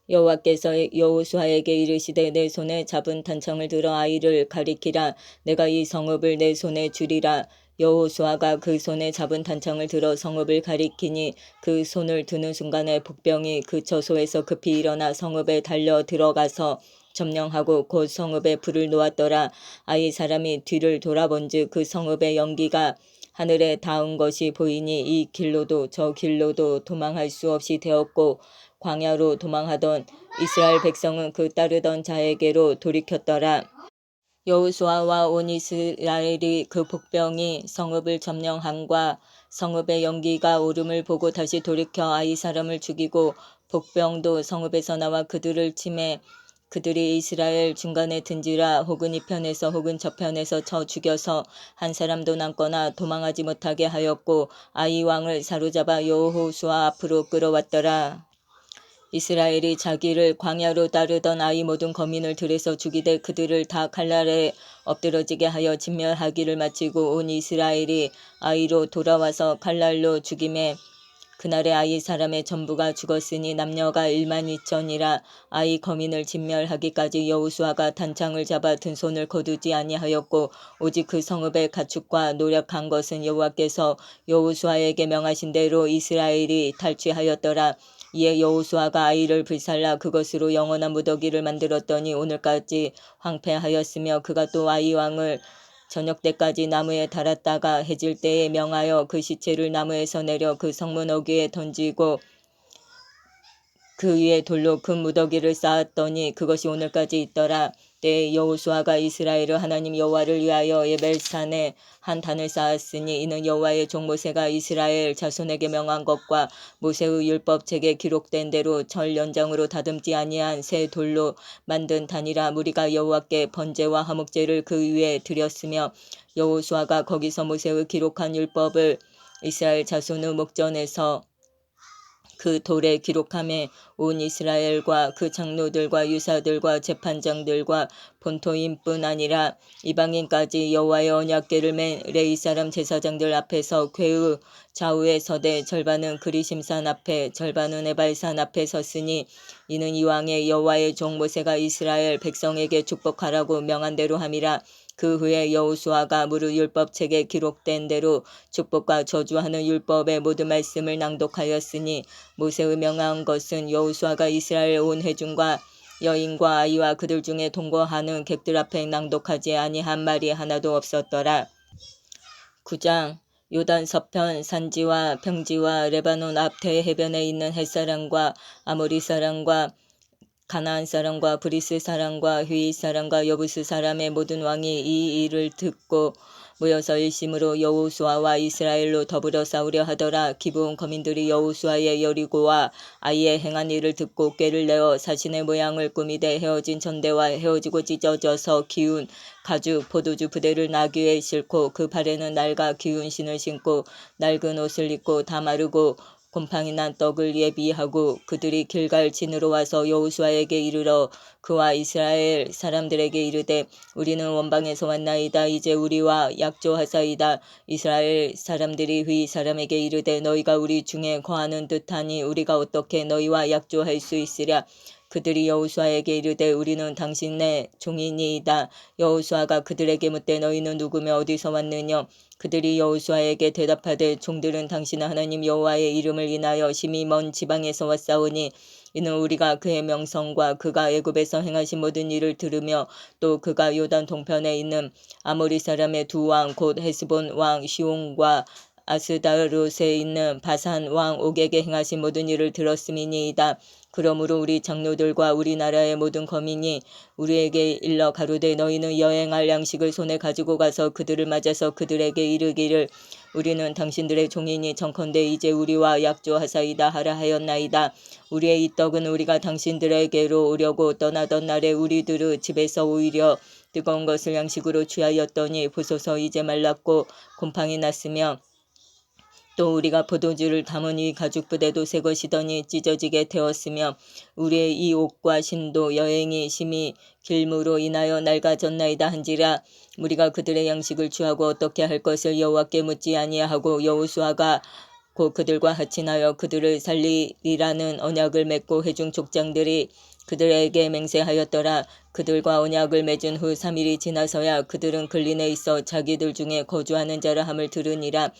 여호와께서 여호수아에게 이르시되 내 손에 잡은 단창을 들어 아이를 가리키라. 내가 이 성읍을 내 손에 주리라. 여호수아가 그 손에 잡은 단창을 들어 성읍을 가리키니 그 손을 드는 순간에 북병이 그 처소에서 급히 일어나 성읍에 달려 들어가서 점령하고 곧 성읍에 불을 놓았더라. 아이 사람이 뒤를 돌아본즉 그 성읍의 연기가 하늘에 닿은 것이 보이니 이 길로도 저 길로도 도망할 수 없이 되었고 광야로 도망하던 이스라엘 백성은 그 따르던 자에게로 돌이켰더라. 여호수아와 온 이스라엘이 그 복병이 성읍을 점령함과 성읍의 연기가 오름을 보고 다시 돌이켜 아이 사람을 죽이고 복병도 성읍에서 나와 그들을 치매 그들이 이스라엘 중간에 든지라. 혹은 이 편에서 혹은 저 편에서 쳐 죽여서 한 사람도 남거나 도망하지 못하게 하였고 아이 왕을 사로잡아 여호수아 앞으로 끌어왔더라. 이스라엘이 자기를 광야로 따르던 아이 모든 거민을 들에서 죽이되 그들을 다 칼날에 엎드러지게 하여 진멸하기를 마치고 온 이스라엘이 아이로 돌아와서 칼날로 죽임에 그날의 아이 사람의 전부가 죽었으니 남녀가 12,000이라. 아이 거민을 진멸하기까지 여호수아가 단창을 잡아 든 손을 거두지 아니하였고 오직 그 성읍의 가축과 노력한 것은 여호와께서 여호수아에게 명하신 대로 이스라엘이 탈취하였더라. 이에 여호수아가 아이를 불살라 그것으로 영원한 무더기를 만들었더니 오늘까지 황폐하였으며 그가 또 아이 왕을 저녁 때까지 나무에 달았다가 해질 때에 명하여 그 시체를 나무에서 내려 그 성문 어귀에 던지고 그 위에 돌로 큰 무더기를 쌓았더니 그것이 오늘까지 있더라. 때에 여호수아가 이스라엘의 하나님 여호와를 위하여 예벨산에 한 단을 쌓았으니 이는 여호와의 종 모세가 이스라엘 자손에게 명한 것과 모세의 율법책에 기록된 대로 절 연장으로 다듬지 아니한 새 돌로 만든 단이라. 무리가 여호와께 번제와 화목제를 그 위에 드렸으며 여호수아가 거기서 모세의 기록한 율법을 이스라엘 자손의 목전에서 그 그 돌에 기록함에 온 이스라엘과 그 장로들과 유사들과 재판장들과 본토인뿐 아니라 이방인까지 여호와의 언약궤를 맨 레위 사람 제사장들 앞에서 궤의 좌우에 서되 절반은 그리심산 앞에 절반은 에발산 앞에 섰으니 이는 이왕의 여호와의 종 모세가 이스라엘 백성에게 축복하라고 명한 대로 함이라. 그 후에 여호수아가 무릇 율법책에 기록된 대로 축복과 저주하는 율법의 모든 말씀을 낭독하였으니 모세의 명한 것은 여호수아가 이스라엘 온 회중과 여인과 아이와 그들 중에 동거하는 객들 앞에 낭독하지 아니한 말이 하나도 없었더라. 9장 요단 서편 산지와 평지와 레바논 앞 대해변에 있는 햇사람과 아모리 사람과 가나안 사람과 브리스 사람과 휘잇 사람과 여부스 사람의 모든 왕이 이 일을 듣고 모여서 일심으로 여호수아와 이스라엘로 더불어 싸우려 하더라. 기브온 거민들이 여호수아의 여리고와 아이의 행한 일을 듣고 꾀를 내어 자신의 모양을 꾸미되 헤어진 전대와 헤어지고 찢어져서 기운 가죽 포도주 부대를 나귀에 싣고 그 발에는 낡아 기운 신을 신고 낡은 옷을 입고 다 마르고 곰팡이 난 떡을 예비하고 그들이 길갈 진으로 와서 여호수아에게 이르러 그와 이스라엘 사람들에게 이르되 우리는 원방에서 왔나이다. 이제 우리와 약조하사이다. 이스라엘 사람들이 휘 사람에게 이르되 너희가 우리 중에 거하는 듯하니 우리가 어떻게 너희와 약조할 수 있으랴. 그들이 여호수아에게 이르되 우리는 당신의 종이니이다. 여호수아가 그들에게 묻되 너희는 누구며 어디서 왔느냐. 그들이 여호수아에게 대답하되 종들은 당신 하나님 여호와의 이름을 인하여 심히 먼 지방에서 왔사오니 이는 우리가 그의 명성과 그가 애굽에서 행하신 모든 일을 들으며 또 그가 요단 동편에 있는 아모리 사람의 두 왕 곧 헤스본 왕 시온과 아스다롯에 있는 바산 왕 옥에게 행하신 모든 일을 들었음이니이다. 그러므로 우리 장로들과 우리나라의 모든 거민이 우리에게 일러 가로되 너희는 여행할 양식을 손에 가지고 가서 그들을 맞아서 그들에게 이르기를 우리는 당신들의 종이니 청컨대 이제 우리와 약조하사이다 하라 하였나이다. 우리의 이 떡은 우리가 당신들에게로 오려고 떠나던 날에 우리들의 집에서 오히려 뜨거운 것을 양식으로 취하였더니 보소서 이제 말랐고 곰팡이 났으며 또 우리가 포도주를 담은 이 가죽 부대도 새 것이더니 찢어지게 되었으며 우리의 이 옷과 신도 여행이 심히 길므로 인하여 낡아졌나이다 한지라. 우리가 그들의 양식을 취하고 어떻게 할 것을 여호와께 묻지 아니하고 여호수아가 곧 그들과 합친하여 그들을 살리리라는 언약을 맺고 회중 족장들이 그들에게 맹세하였더라. 그들과 언약을 맺은 후 3일이 지나서야 그들은 근린에 있어 자기들 중에 거주하는 자라 함을 들으니라.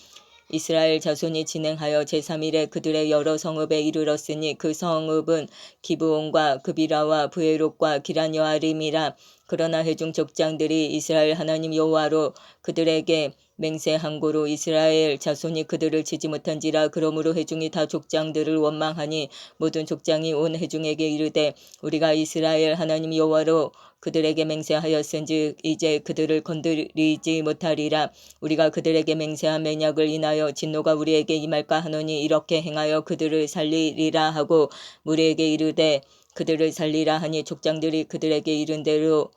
이스라엘 자손이 진행하여 제3일에 그들의 여러 성읍에 이르렀으니 그 성읍은 기브온과 그비라와 브에롯과 기란여아림이라. 그러나 회중 족장들이 이스라엘 하나님 여호와로 그들에게 맹세한 고로 이스라엘 자손이 그들을 치지 못한지라. 그러므로 회중이 다 족장들을 원망하니 모든 족장이 온 회중에게 이르되 우리가 이스라엘 하나님 여호와로 그들에게 맹세하였은즉 이제 그들을 건드리지 못하리라. 우리가 그들에게 맹세한 맹약을 인하여 진노가 우리에게 임할까 하노니 이렇게 행하여 그들을 살리리라 하고 무리에게 이르되 그들을 살리라 하니 족장들이 그들에게 이른 대로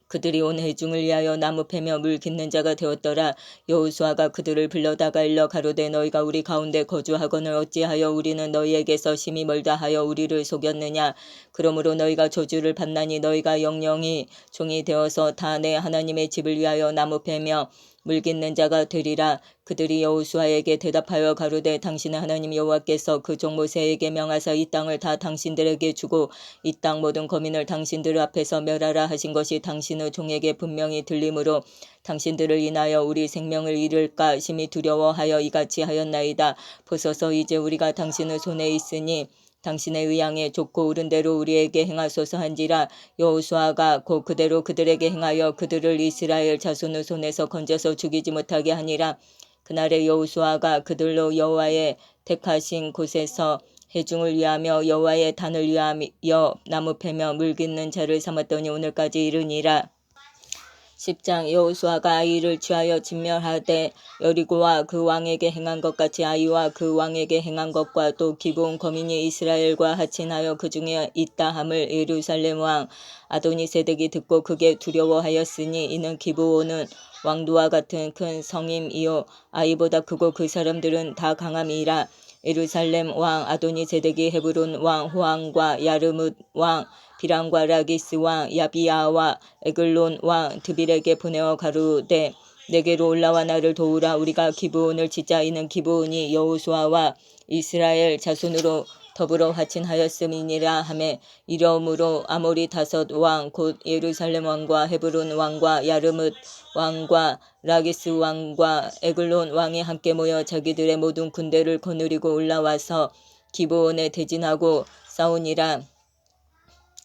그들이 온 회중을 위하여 나무 패며 물 깃는 자가 되었더라. 여호수아가 그들을 불러다가 일러 가로되 너희가 우리 가운데 거주하거늘 어찌하여 우리는 너희에게서 심히 멀다 하여 우리를 속였느냐. 그러므로 너희가 저주를 받나니 너희가 영영이 종이 되어서 다 내 하나님의 집을 위하여 나무 패며 물 깃는 자가 되리라. 그들이 여호수아에게 대답하여 가로되 당신의 하나님 여호와께서 그 종 모세에게 명하사 이 땅을 다 당신들에게 주고 이 땅 모든 거민을 당신들 앞에서 멸하라 하신 것이 당신의 종에게 분명히 들림으로 당신들을 인하여 우리 생명을 잃을까 심히 두려워하여 이같이 하였나이다. 보소서 이제 우리가 당신의 손에 있으니 당신의 의향에 좋고 옳은 대로 우리에게 행하소서 한지라. 여호수아가 곧 그대로 그들에게 행하여 그들을 이스라엘 자손의 손에서 건져서 죽이지 못하게 하니라. 그날에 여호수아가 그들로 여호와의 택하신 곳에서 회중을 위하며 여호와의 단을 위하여 나무 패며 물 깃는 자를 삼았더니 오늘까지 이르니라. 10장 여호수아가 아이를 취하여 진멸하되 여리고와 그 왕에게 행한 것 같이 아이와 그 왕에게 행한 것과 또 기브온 거민이 이스라엘과 합친하여 그 중에 있다 함을 예루살렘 왕 아도니세덱이 듣고 크게 두려워하였으니 이는 기브온은 왕도와 같은 큰 성임이요 아이보다 크고 그 사람들은 다 강함이라. 예루살렘 왕 아도니세덱이 헤브론 왕 호함과 야르뭇 왕 비람과 라기스 왕 야비야와 에글론 왕 드빌에게 보내어 가로되 내게로 올라와 나를 도우라. 우리가 기브온을 짓자. 이는 기브온이 여호수아와 이스라엘 자손으로 더불어 화친하였음이니라 하매 이러므로 아모리 다섯 왕 곧 예루살렘 왕과 헤브론 왕과 야르뭇 왕과 라기스 왕과 에글론 왕이 함께 모여 자기들의 모든 군대를 거느리고 올라와서 기브온에 대진하고 싸우니라.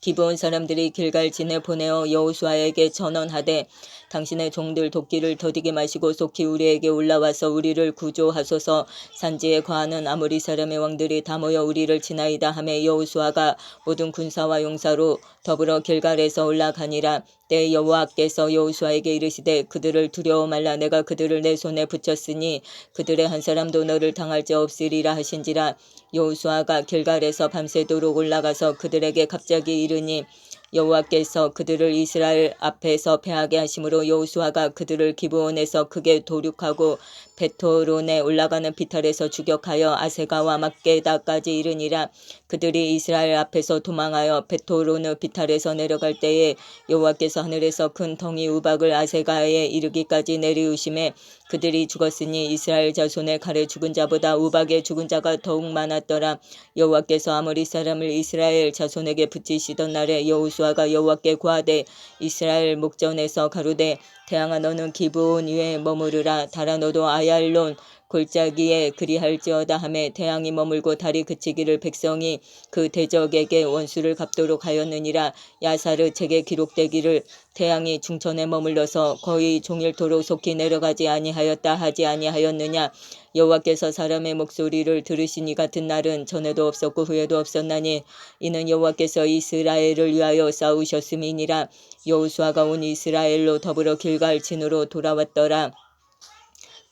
기브온 사람들이 길갈진에 보내어 여호수아에게 전언하되 당신의 종들 도끼를 더디게 마시고 속히 우리에게 올라와서 우리를 구조하소서. 산지에 거하는 아모리 사람의 왕들이 다 모여 우리를 치나이다 하매 여호수아가 모든 군사와 용사로 더불어 길갈에서 올라가니라. 때 여호와께서 여호수아에게 이르시되 그들을 두려워 말라. 내가 그들을 내 손에 붙였으니 그들의 한 사람도 너를 당할 자 없으리라 하신지라. 여호수아가 길갈에서 밤새도록 올라가서 그들에게 갑자기 이르니 여호와께서 그들을 이스라엘 앞에서 패하게 하심으로 여호수아가 그들을 기브온에서 크게 도륙하고 베토론에 올라가는 비탈에서 추격하여 아세가와 막게다까지 이르니라. 그들이 이스라엘 앞에서 도망하여 베토로느 비탈에서 내려갈 때에 여호와께서 하늘에서 큰 덩이 우박을 아세가에 이르기까지 내리우심에 그들이 죽었으니 이스라엘 자손의 칼에 죽은 자보다 우박에 죽은 자가 더욱 많았더라. 여호와께서 아모리 사람을 이스라엘 자손에게 붙이시던 날에 여호수아가 여호와께 고하되 이스라엘 목전에서 가로되 태양아 너는 기브온 위에 머무르라. 달아 너도 아얄론 골짜기에 그리할지어다 하매 태양이 머물고 달이 그치기를 백성이 그 대적에게 원수를 갚도록 하였느니라. 야사르 책에 기록되기를 태양이 중천에 머물러서 거의 종일토록 속히 내려가지 아니하였다 하지 아니하였느냐. 여호와께서 사람의 목소리를 들으시니 같은 날은 전에도 없었고 후에도 없었나니 이는 여호와께서 이스라엘을 위하여 싸우셨음이니라. 여호수아가 온 이스라엘로 더불어 길갈진으로 돌아왔더라.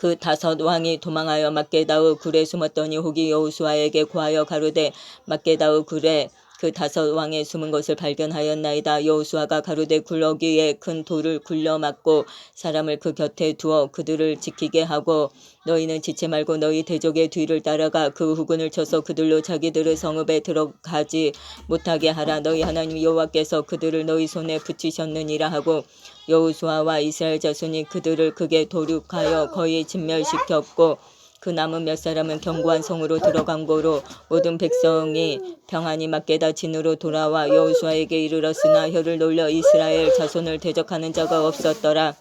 그 다섯 왕이 도망하여 막게다의 굴에 숨었더니 혹이 여호수아에게 고하여 가로되 막게다의 굴에 그 다섯 왕의 숨은 것을 발견하였나이다. 여호수아가 가로되 굴 어귀에 큰 돌을 굴려 막고 사람을 그 곁에 두어 그들을 지키게 하고 너희는 지체 말고 너희 대적의 뒤를 따라가 그 후군을 쳐서 그들로 자기들의 성읍에 들어가지 못하게 하라. 너희 하나님 여호와께서 그들을 너희 손에 붙이셨느니라 하고 여호수아와 이스라엘 자손이 그들을 크게 도륙하여 거의 진멸시켰고 그 남은 몇 사람은 견고한 성으로 들어간 고로 모든 백성이 평안히 막게다 진으로 돌아와 여호수아에게 이르렀으나 혀를 놀려 이스라엘 자손을 대적하는 자가 없었더라.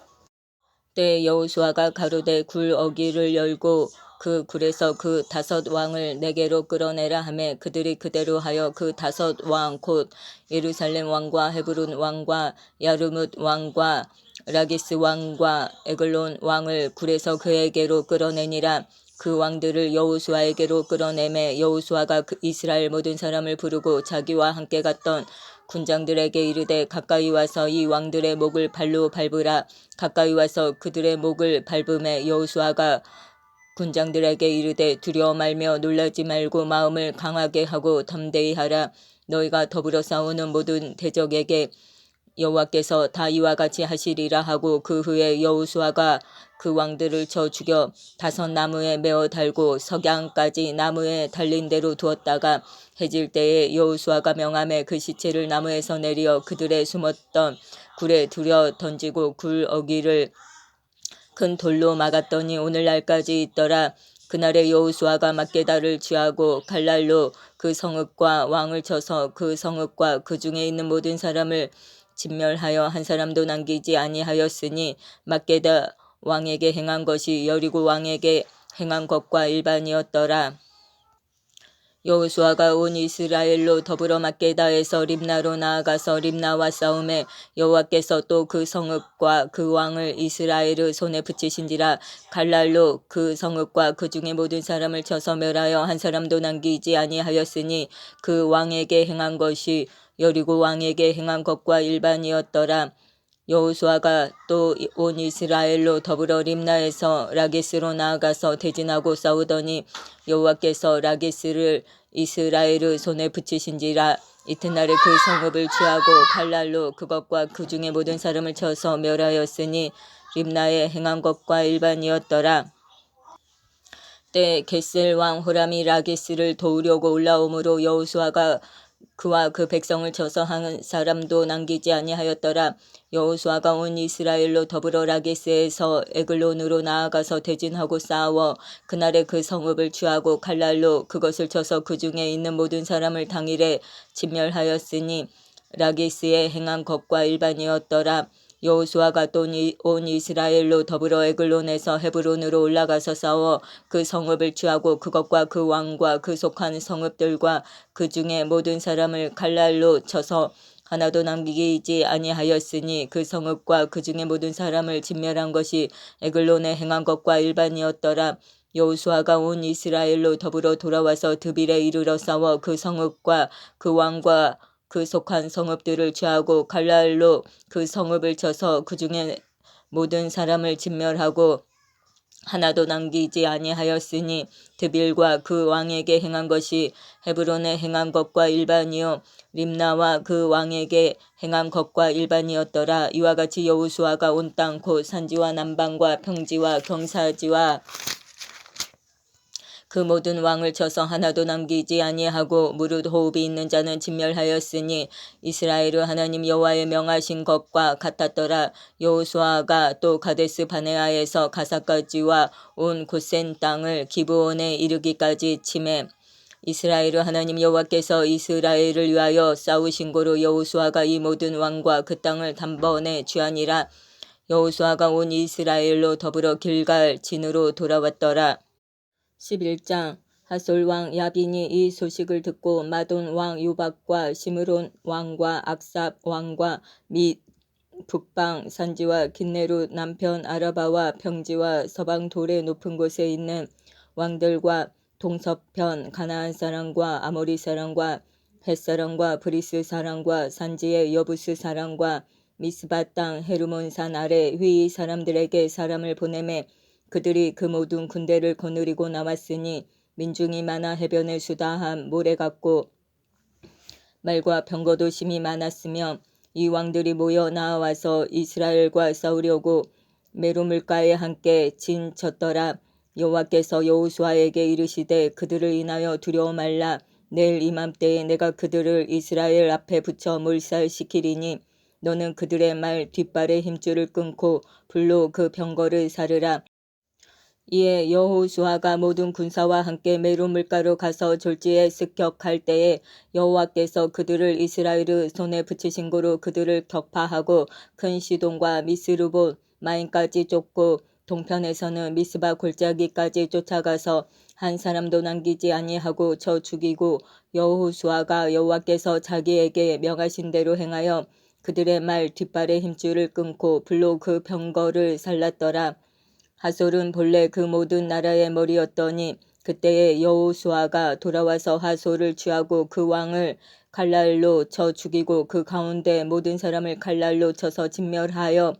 때 여호수아가 가로되 굴 어귀를 열고 그 굴에서 그 다섯 왕을 내게로 끌어내라 하매 그들이 그대로 하여 그 다섯 왕 곧 예루살렘 왕과 헤브론 왕과 야르뭇 왕과 라기스 왕과 에글론 왕을 굴에서 그에게로 끌어내니라. 그 왕들을 여호수아에게로 끌어내매 여호수아가 이스라엘 모든 사람을 부르고 자기와 함께 갔던 군장들에게 이르되 가까이 와서 이 왕들의 목을 발로 밟으라. 가까이 와서 그들의 목을 밟음에 여호수아가 군장들에게 이르되 두려워 말며 놀라지 말고 마음을 강하게 하고 담대히 하라. 너희가 더불어 싸우는 모든 대적에게 여호와께서 다 이와 같이 하시리라 하고 그 후에 여호수아가 그 왕들을 쳐 죽여 다섯 나무에 메어 달고 석양까지 나무에 달린 대로 두었다가 해질 때에 여호수아가 명하매 그 시체를 나무에서 내려 그들의 숨었던 굴에 들여 던지고 굴 어귀를 큰 돌로 막았더니 오늘날까지 있더라. 그날에 여호수아가 막게다를 취하고 칼날로 그 성읍과 왕을 쳐서 그 성읍과 그 중에 있는 모든 사람을 진멸하여 한 사람도 남기지 아니하였으니 막게다 왕에게 행한 것이 여리고 왕에게 행한 것과 일반이었더라. 여호수아가 온 이스라엘로 더불어 막게다에서 림나로 나아가서 림나와 싸움에 여호와께서 또 그 성읍과 그 왕을 이스라엘의 손에 붙이신지라. 칼날로 그 성읍과 그 중에 모든 사람을 쳐서 멸하여 한 사람도 남기지 아니하였으니 그 왕에게 행한 것이 여리고 왕에게 행한 것과 일반이었더라. 여호수아가 또 온 이스라엘로 더불어 림나에서 라기스로 나아가서 대진하고 싸우더니 여호와께서 라기스를 이스라엘의 손에 붙이신지라. 이튿날에 그 성읍을 취하고 칼날로 그것과 그 중에 모든 사람을 쳐서 멸하였으니 림나에 행한 것과 일반이었더라. 때 겟셀 왕 호람이 라기스를 도우려고 올라오므로 여호수아가 그와 그 백성을 쳐서 한 사람도 남기지 아니하였더라. 여호수아가 온 이스라엘로 더불어 라기스에서 에글론으로 나아가서 대진하고 싸워 그날에 그 성읍을 취하고 칼날로 그것을 쳐서 그 중에 있는 모든 사람을 당일에 진멸하였으니 라기스에 행한 것과 일반이었더라. 여호수아가 또 온 이스라엘로 더불어 에글론에서 헤브론으로 올라가서 싸워 그 성읍을 취하고 그것과 그 왕과 그 속한 성읍들과 그 중에 모든 사람을 칼날로 쳐서 하나도 남기지 아니하였으니 그 성읍과 그 중에 모든 사람을 진멸한 것이 에글론에 행한 것과 일반이었더라. 여호수아가 온 이스라엘로 더불어 돌아와서 드빌에 이르러 싸워 그 성읍과 그 왕과 그 속한 성읍들을 취하고 칼날로 그 성읍을 쳐서 그 중에 모든 사람을 진멸하고 하나도 남기지 아니하였으니 드빌과 그 왕에게 행한 것이 헤브론에 행한 것과 일반이요 림나와 그 왕에게 행한 것과 일반이었더라. 이와 같이 여호수아가 온 땅 곧 산지와 남방과 평지와 경사지와 그 모든 왕을 쳐서 하나도 남기지 아니하고 무릇 호흡이 있는 자는 진멸하였으니 이스라엘의 하나님 여호와의 명하신 것과 같았더라. 여호수아가 또 가데스 바네아에서 가사까지와 온 고센 땅을 기브온에 이르기까지 치매 이스라엘의 하나님 여호와께서 이스라엘을 위하여 싸우신 고로 여호수아가 이 모든 왕과 그 땅을 단번에 취하니라. 여호수아가 온 이스라엘로 더불어 길갈 진으로 돌아왔더라. 11장 하솔 왕 야빈이 이 소식을 듣고 마돈 왕 요박과 시므론 왕과 악삽 왕과 및 북방 산지와 긴네롯 남편 아라바와 평지와 서방 돌의 높은 곳에 있는 왕들과 동서편 가나안 사람과 아모리 사람과 헷 사람과 브리스 사람과 산지의 여부스 사람과 미스바 땅 헤르몬 산 아래 휘이 사람들에게 사람을 보내매 그들이 그 모든 군대를 거느리고 나왔으니 민중이 많아 해변의 수다함 모래 같고 말과 병거도 심히 많았으며 이 왕들이 모여 나와서 이스라엘과 싸우려고 메로물가에 함께 진쳤더라. 여호와께서 여호수아에게 이르시되 그들을 인하여 두려워 말라. 내일 이맘때에 내가 그들을 이스라엘 앞에 붙여 몰살시키리니 너는 그들의 말 뒷발의 힘줄을 끊고 불로 그 병거를 사르라. 이에 여호수아가 모든 군사와 함께 메로물가로 가서 졸지에 습격할 때에 여호와께서 그들을 이스라엘의 손에 붙이신 고로 그들을 격파하고 큰 시돈과 미스르봇 마임까지 쫓고 동편에서는 미스바 골짜기까지 쫓아가서 한 사람도 남기지 아니하고 쳐 죽이고 여호수아가 여호와께서 자기에게 명하신 대로 행하여 그들의 말 뒷발의 힘줄을 끊고 불로 그 병거를 살랐더라. 하솔은 본래 그 모든 나라의 머리였더니 그때에 여호수아가 돌아와서 하솔을 취하고 그 왕을 칼날로 쳐 죽이고 그 가운데 모든 사람을 칼날로 쳐서 진멸하여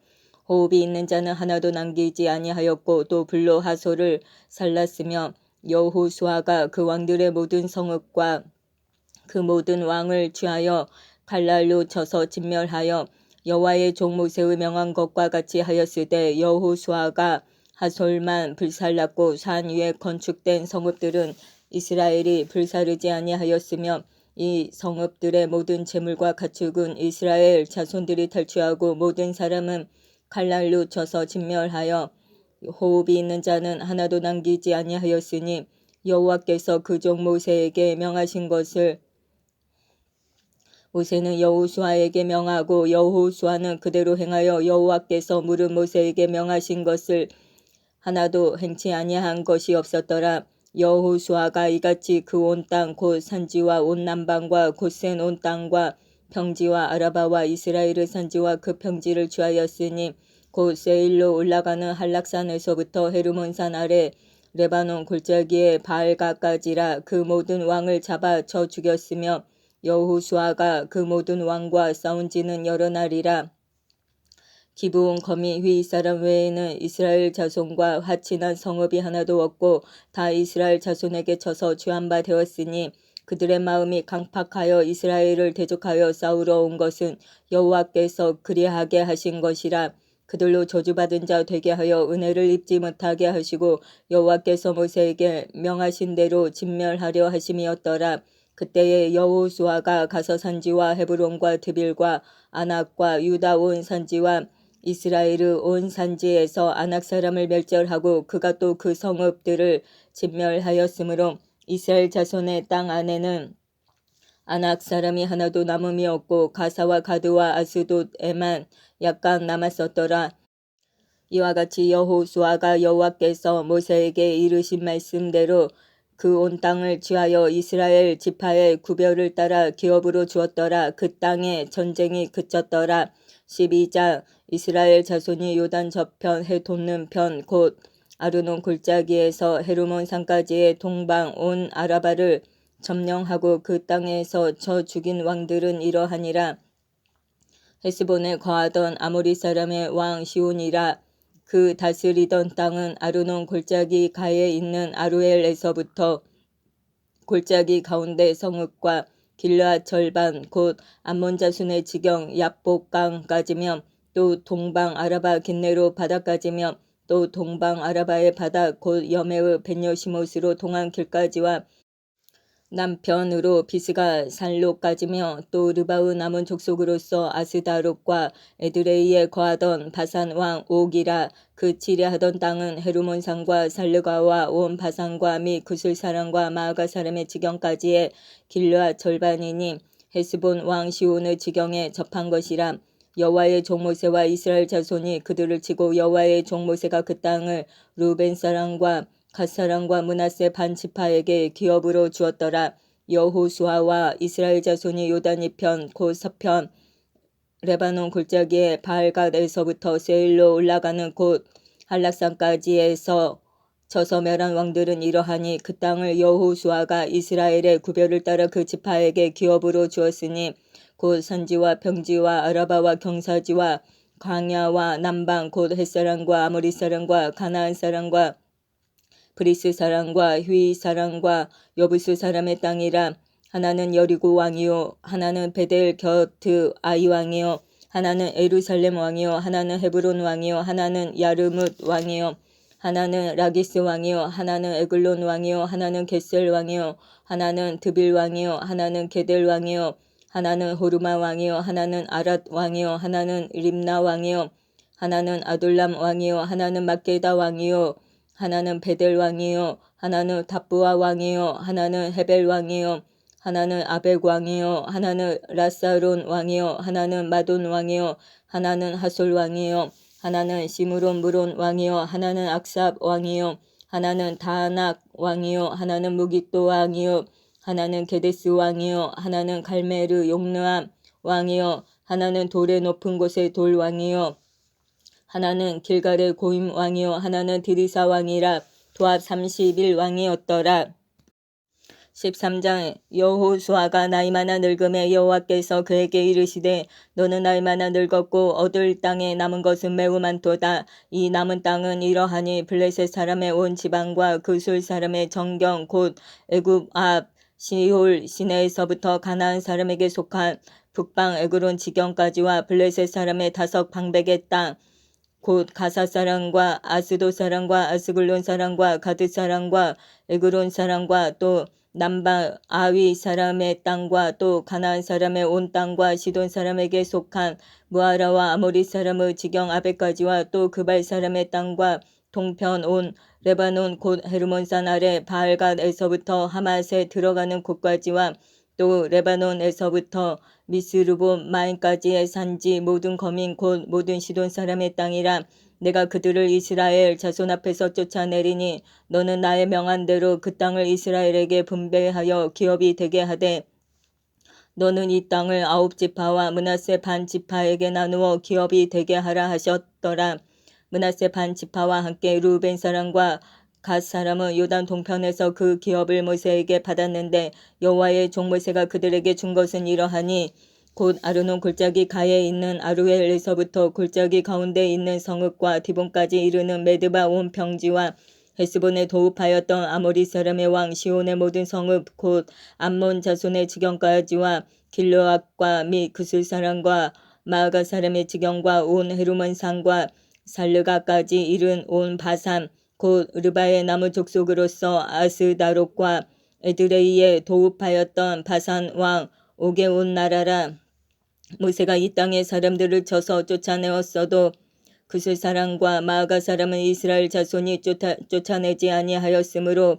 호흡이 있는 자는 하나도 남기지 아니하였고 또 불로 하솔을 살랐으며 여호수아가 그 왕들의 모든 성읍과 그 모든 왕을 취하여 칼날로 쳐서 진멸하여 여호와의 종 모세의 명한 것과 같이 하였으되 여호수아가 하솔만 불살랐고 산 위에 건축된 성읍들은 이스라엘이 불사르지 아니하였으며 이 성읍들의 모든 재물과 가축은 이스라엘 자손들이 탈취하고 모든 사람은 칼날로 쳐서 진멸하여 호흡이 있는 자는 하나도 남기지 아니하였으니 여호와께서 그 종 모세에게 명하신 것을 모세는 여호수아에게 명하고 여호수아는 그대로 행하여 여호와께서 물은 모세에게 명하신 것을 하나도 행치 아니한 것이 없었더라. 여호수아가 이같이 그 온 땅 곧 산지와 온 남방과 곧센 온 땅과 평지와 아라바와 이스라엘의 산지와 그 평지를 취하였으니 곧 세일로 올라가는 한락산에서부터 헤르몬산 아래 레바논 골짜기의 바알가까지라. 그 모든 왕을 잡아 쳐 죽였으며 여호수아가 그 모든 왕과 싸운 지는 여러 날이라. 기브온 거미 휘 사람 외에는 이스라엘 자손과 화친한 성읍이 하나도 없고 다 이스라엘 자손에게 쳐서 취한 바 되었으니 그들의 마음이 강팍하여 이스라엘을 대적하여 싸우러 온 것은 여호와께서 그리하게 하신 것이라. 그들로 저주받은 자 되게 하여 은혜를 입지 못하게 하시고 여호와께서 모세에게 명하신 대로 진멸하려 하심이었더라. 그때에 여호수아가 가서 산지와 헤브론과 드빌과 아낙과 유다 온 산지와 이스라엘 온 산지에서 아낙 사람을 멸절하고 그가 또 그 성읍들을 진멸하였으므로 이스라엘 자손의 땅 안에는 아낙 사람이 하나도 남음이 없고 가사와 가드와 아스돗에만 약간 남았었더라. 이와 같이 여호수아가 여호와께서 모세에게 이르신 말씀대로 그 온 땅을 취하여 이스라엘 지파의 구별을 따라 기업으로 주었더라. 그 땅에 전쟁이 그쳤더라. 12장 이스라엘 자손이 요단 저편 해 돋는 편 곧 아르논 골짜기에서 헤르몬 산까지의 동방 온 아라바를 점령하고 그 땅에서 저 죽인 왕들은 이러하니라. 헤스본에 거하던 아모리 사람의 왕 시온이라. 그 다스리던 땅은 아르논 골짜기 가에 있는 아루엘에서부터 골짜기 가운데 성읍과 길르앗 절반 곧 암몬 자손의 지경 야복강까지며 또 동방 아라바 긴네로 바다까지며 또 동방 아라바의 바다 곧 여메의 벤여시못으로 동한 길까지와 남편으로 비스가 산로까지며 또 르바의 남은 족속으로서 아스다롯과 에드레이에 거하던 바산 왕 옥이라. 그 치려하던 땅은 헤르몬 산과 살르가와 온 바산과 및 구슬 사람과 마아가 사람의 지경까지의 길르앗 절반이니 헤스본 왕 시온의 지경에 접한 것이라. 여호와의 종 모세와 이스라엘 자손이 그들을 치고 여호와의 종 모세가 그 땅을 루벤 사람과 갓 사람과 므낫세 반 지파에게 기업으로 주었더라. 여호수아와 이스라엘 자손이 요단 이편 곧 서편 레바논 골짜기의 바알갓에서부터 세일로 올라가는 곳 한락산까지에서 저서 멸한 왕들은 이러하니 그 땅을 여호수아가 이스라엘의 구별을 따라 그 지파에게 기업으로 주었으니 곧 산지와 평지와 아라바와 경사지와 광야와 남방 곧 햇사람과 아모리 사람과 가나안 사람과 브리스 사람과 휘 사람과 여부스 사람의 땅이라. 하나는 여리고 왕이요 하나는 베델 곁 아이 왕이요 하나는 에루살렘 왕이요 하나는 헤브론 왕이요 하나는 야르뭇 왕이요 하나는 라기스 왕이요 하나는 에글론 왕이요 하나는 게셀 왕이요 하나는 드빌 왕이요 하나는 게델 왕이요 하나는 호르마 왕이요 하나는 아랏 왕이요 하나는 림나 왕이요 하나는 아둘람 왕이요 하나는 막게다 왕이요 하나는 베델 왕이요 하나는 답부아 왕이요 하나는 헤벨 왕이요 하나는 아벡 왕이요 하나는 라사론 왕이요 하나는 마돈 왕이요 하나는 하솔 왕이요 하나는 시므론 무론 왕이요 하나는 악삽 왕이요 하나는 다낙 왕이요 하나는 무깃도 왕이요 하나는 게데스 왕이요 하나는 갈메르 용르암 왕이요 하나는 돌의 높은 곳의 돌 왕이요 하나는 길갈의 고임 왕이요 하나는 디리사 왕이라. 도합 31왕이었더라. 13장 여호수아가 나이 많아 늙음에 여호와께서 그에게 이르시되 너는 나이 많아 늙었고 얻을 땅에 남은 것은 매우 많도다. 이 남은 땅은 이러하니 블레셋 사람의 온 지방과 그술 사람의 정경 곧 애굽 앞 시홀 시내에서부터 가나안 사람에게 속한 북방 에그론 지경까지와 블레셋 사람의 다섯 방백의 땅 곧 가사 사람과 아스도 사람과 아스글론 사람과 가드 사람과 에그론 사람과 또 남방 아위 사람의 땅과 또 가나안 사람의 온 땅과 시돈 사람에게 속한 무아라와 아모리 사람의 지경 아베까지와 또 그발 사람의 땅과 동편 온 레바논 곧 헤르몬산 아래 바알갓에서부터 하맛에 들어가는 곳까지와 또 레바논에서부터 미스르본 마인까지의 산지 모든 거민 곧 모든 시돈 사람의 땅이라. 내가 그들을 이스라엘 자손 앞에서 쫓아내리니 너는 나의 명한 대로 그 땅을 이스라엘에게 분배하여 기업이 되게 하되 너는 이 땅을 아홉 지파와 므낫세 반 지파에게 나누어 기업이 되게 하라 하셨더라. 므낫세 반 지파와 함께 루벤 사람과 갓 사람은 요단 동편에서 그 기업을 모세에게 받았는데 여호와의 종 모세가 그들에게 준 것은 이러하니 곧 아르논 골짜기 가에 있는 아루엘에서부터 골짜기 가운데 있는 성읍과 디본까지 이르는 메드바 온 평지와 헤스본에 도읍하였던 아모리 사람의 왕 시온의 모든 성읍 곧 암몬 자손의 지경까지와 길르앗과 및 그술 사람과 마아가 사람의 지경과 온 헤르몬 산과 살르가까지 이른 온 바산 곧 르바의 나무 족속으로서 아스다롯과 에드레이에 도읍하였던 바산 왕 옥의 온 나라라. 모세가 이 땅의 사람들을 쳐서 쫓아내었어도 그술 사람과 마아가 사람은 이스라엘 자손이 쫓아내지 아니하였으므로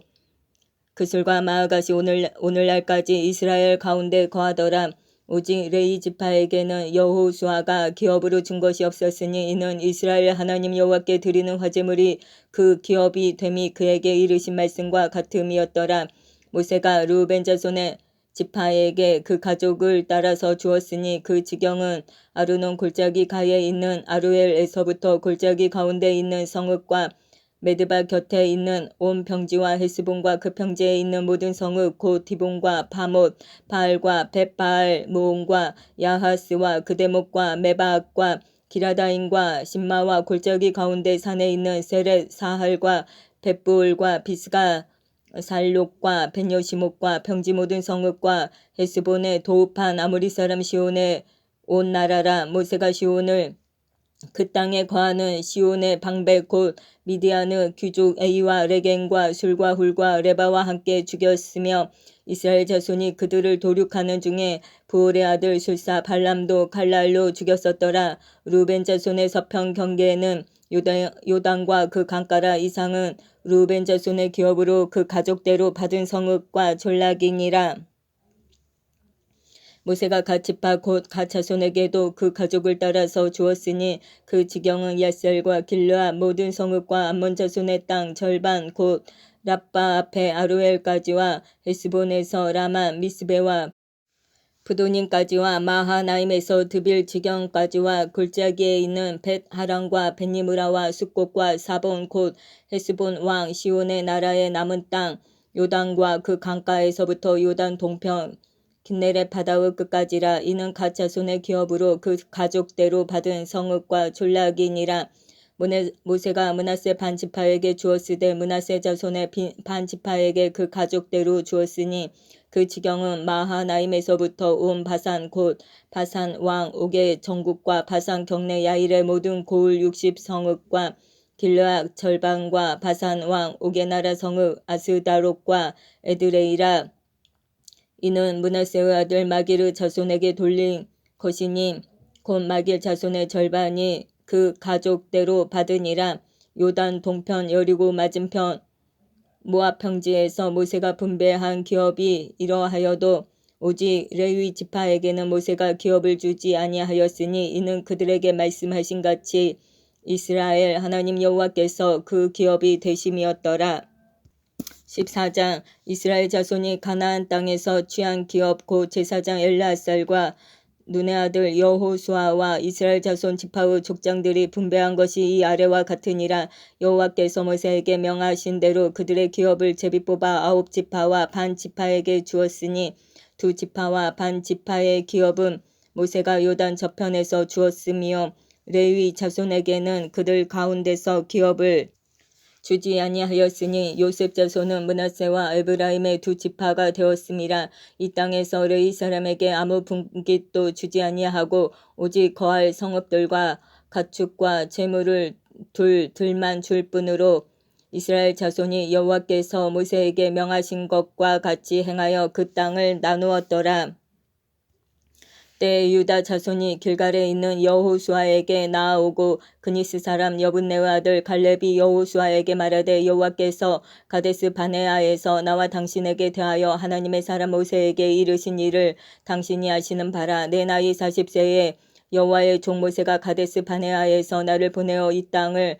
그술과 마아가시 오늘날까지 이스라엘 가운데 거하더라. 오직 레위 지파에게는 여호수아가 기업으로 준 것이 없었으니 이는 이스라엘 하나님 여호와께 드리는 화제물이 그 기업이 됨이 그에게 이르신 말씀과 같음이었더라. 모세가 르우벤 자손의 지파에게 그 가족을 따라서 주었으니 그 지경은 아르논 골짜기 가에 있는 아루엘에서부터 골짜기 가운데 있는 성읍과 메드바 곁에 있는 온 평지와 헤스본과 그 평지에 있는 모든 성읍 곧 디본과 바못 바알과 벳바알 모온과 야하스와 그 대목과 메바악과 기라다임과 신마와 골짜기 가운데 산에 있는 세렛 사할과 벳부울과 비스가 살록과 벤여시목과 평지 모든 성읍과 헤스본에 도읍한 아모리 사람 시온의 온 나라라. 모세가 시온을 그 땅에 거하는 시온의 방백 곧 미디안의 귀족 에이와 레겐과 술과 훌과 레바와 함께 죽였으며 이스라엘 자손이 그들을 도륙하는 중에 부올의 아들 술사 발람도 칼날로 죽였었더라. 루벤 자손의 서편 경계에는 요단과 그 강가라. 이상은 루벤 자손의 기업으로 그 가족대로 받은 성읍과 졸라기니라. 모세가 갓 지파 곧 갓 자손에게도 그 가족을 따라서 주었으니 그 지경은 야셀과 길르앗 모든 성읍과 암몬 자손의 땅 절반 곧 라빠 앞에 아루엘까지와 헤스본에서 라마 미스베와 부도님까지와 마하나임에서 드빌 지경까지와 골짜기에 있는 벳 하란과 벳니무라와 숫곳과 사본 곧 헤스본 왕 시온의 나라의 남은 땅 요단과 그 강가에서부터 요단 동편 킨네렛 바다의 끝까지라. 이는 갓 자손의 기업으로 그 가족대로 받은 성읍과 졸라기니라. 모세가 므낫세 반지파에게 주었으되 므낫세 자손의 반지파에게 그 가족대로 주었으니 그 지경은 마하나임에서부터 온 바산 곧 바산 왕 옥의 전국과 바산 경내 야일의 모든 고을 60성읍과 길르앗 절반과 바산 왕 옥의 나라 성읍 아스다롯과 에드레이라. 이는 므낫세의 아들 마길의 자손에게 돌린 것이니 곧 마길 자손의 절반이 그 가족대로 받으니라. 요단 동편 여리고 맞은편 모압 평지에서 모세가 분배한 기업이 이러하여도 오직 레위 지파에게는 모세가 기업을 주지 아니하였으니 이는 그들에게 말씀하신 같이 이스라엘 하나님 여호와께서 그 기업이 되심이었더라. 14장 이스라엘 자손이 가나안 땅에서 취한 기업 곧 제사장 엘르아살과 눈의 아들 여호수아와 이스라엘 자손 지파의 족장들이 분배한 것이 이 아래와 같으니라. 여호와께서 모세에게 명하신 대로 그들의 기업을 제비 뽑아 9지파와 반 지파에게 주었으니 2지파와 반 지파의 기업은 모세가 요단 저편에서 주었으며 레위 자손에게는 그들 가운데서 기업을 주지 아니하였으니 요셉 자손은 므낫세와 에브라임의 2지파가 되었음이라. 이 땅에서 레위 사람에게 아무 분깃도 주지 아니하고 오직 거할 성읍들과 가축과 재물을 둘만 줄 뿐으로 이스라엘 자손이 여호와께서 모세에게 명하신 것과 같이 행하여 그 땅을 나누었더라. 때에 유다 자손이 길갈에 있는 여호수아에게 나아오고 그니스 사람 여분네의 아들 갈렙이 여호수아에게 말하되 여호와께서 가데스 바네아에서 나와 당신에게 대하여 하나님의 사람 모세에게 이르신 일을 당신이 아시는 바라. 내 나이 40세에 여호와의 종 모세가 가데스 바네아에서 나를 보내어 이 땅을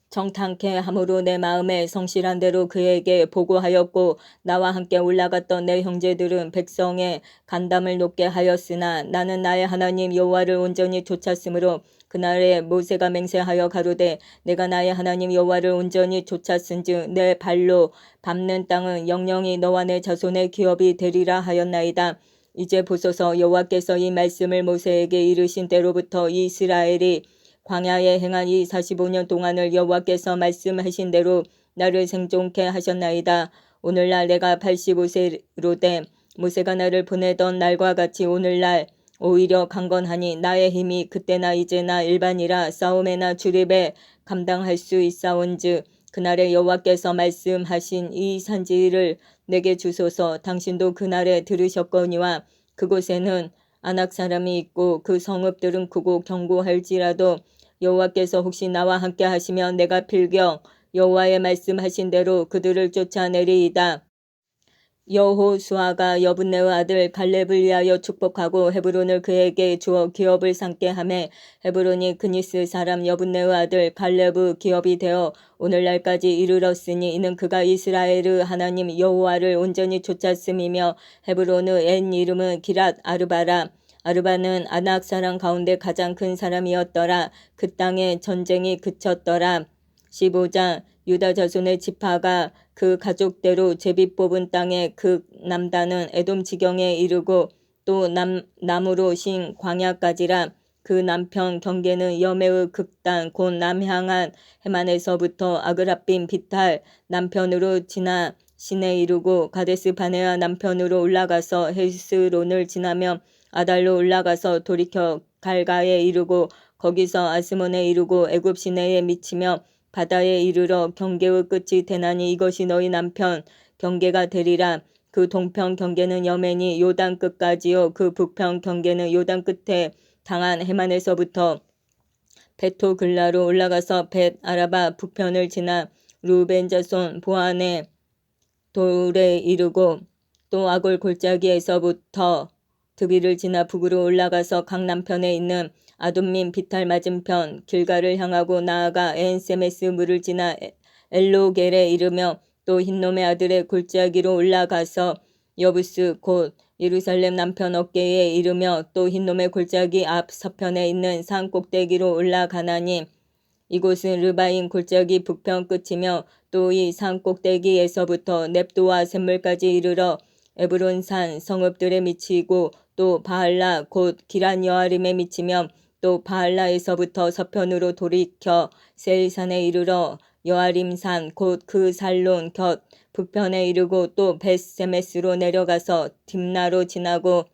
정탐케 함으로 내 마음에 성실한 대로 그에게 보고하였고 나와 함께 올라갔던 내 형제들은 백성의 간담을 높게 하였으나 나는 나의 하나님 여호와를 온전히 쫓았으므로 그날에 모세가 맹세하여 가로되 내가 나의 하나님 여호와를 온전히 쫓았은즉 내 발로 밟는 땅은 영영이 너와 내 자손의 기업이 되리라 하였나이다. 이제 보소서 여호와께서 이 말씀을 모세에게 이르신 때로부터 이스라엘이 광야에 행한 이 45년 동안을 여호와께서 말씀하신 대로 나를 생존케 하셨나이다. 오늘날 내가 85세로 돼 모세가 나를 보내던 날과 같이 오늘날 오히려 강건하니 나의 힘이 그때나 이제나 일반이라 싸움에나 주립에 감당할 수 있사온즉 그날에 여호와께서 말씀하신 이 산지를 내게 주소서. 당신도 그날에 들으셨거니와 그곳에는 아낙 사람이 있고 그 성읍들은 크고 견고할지라도 여호와께서 혹시 나와 함께 하시면 내가 필경 여호와의 말씀하신 대로 그들을 쫓아내리이다. 여호수아가 여분네의 아들 갈렙을 위하여 축복하고 헤브론을 그에게 주어 기업을 삼게 하매 헤브론이 그니스 사람 여분네의 아들 갈렙의 기업이 되어 오늘날까지 이르렀으니 이는 그가 이스라엘의 하나님 여호와를 온전히 쫓았음이며 헤브론의 옛 이름은 기랏 아르바라. 아르바는 아낙 사람 가운데 가장 큰 사람이었더라. 그 땅에 전쟁이 그쳤더라. 15장 유다 자손의 지파가 그 가족대로 제비 뽑은 땅의 극남단은 에돔 지경에 이르고 또 남으로 신 광야까지라. 그 남편 경계는 여매의 극단 곧 남향한 해만에서부터 아그라빔 비탈 남편으로 지나 신에 이르고 가데스 바네아 남편으로 올라가서 헤스론을 지나며 아달로 올라가서 돌이켜 갈가에 이르고 거기서 아스몬에 이르고 애굽 시내에 미치며 바다에 이르러 경계의 끝이 되나니 이것이 너희 남편 경계가 되리라. 그 동편 경계는 여맨이 요단 끝까지요. 그 북편 경계는 요단 끝에 당한 해만에서부터 베토글라로 올라가서 벳 아라바 북편을 지나 루벤 자손 보안의 돌에 이르고 또 아골 골짜기에서부터 드비를 지나 북으로 올라가서 강남편에 있는 아돔민 비탈 맞은편 길가를 향하고 나아가 에엔세메스 물을 지나 엘로겔에 이르며 또 흰놈의 아들의 골짜기로 올라가서 여부스 곧 예루살렘 남편 어깨에 이르며 또 흰놈의 골짜기 앞 서편에 있는 산 꼭대기로 올라가나니 이곳은 르바인 골짜기 북편 끝이며 또 이 산 꼭대기에서부터 넵도와 샘물까지 이르러 에브론산 성읍들에 미치고 또 바알라 곧 기란 여아림에 미치며 또 바알라에서부터 서편으로 돌이켜 세일산에 이르러 여아림산 곧 그 살론 곁 북편에 이르고 또 벳세메스로 내려가서 딥나로 지나고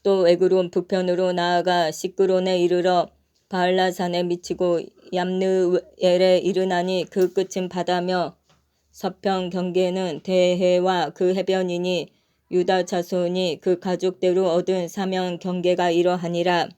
또 에그론 북편으로 나아가 시끄론에 이르러 바알라산에 미치고 얌느엘에 이르나니 그 끝은 바다며 서편 경계는 대해와 그 해변이니 유다 자손이 그 가족대로 얻은 사면 경계가 이러하니라.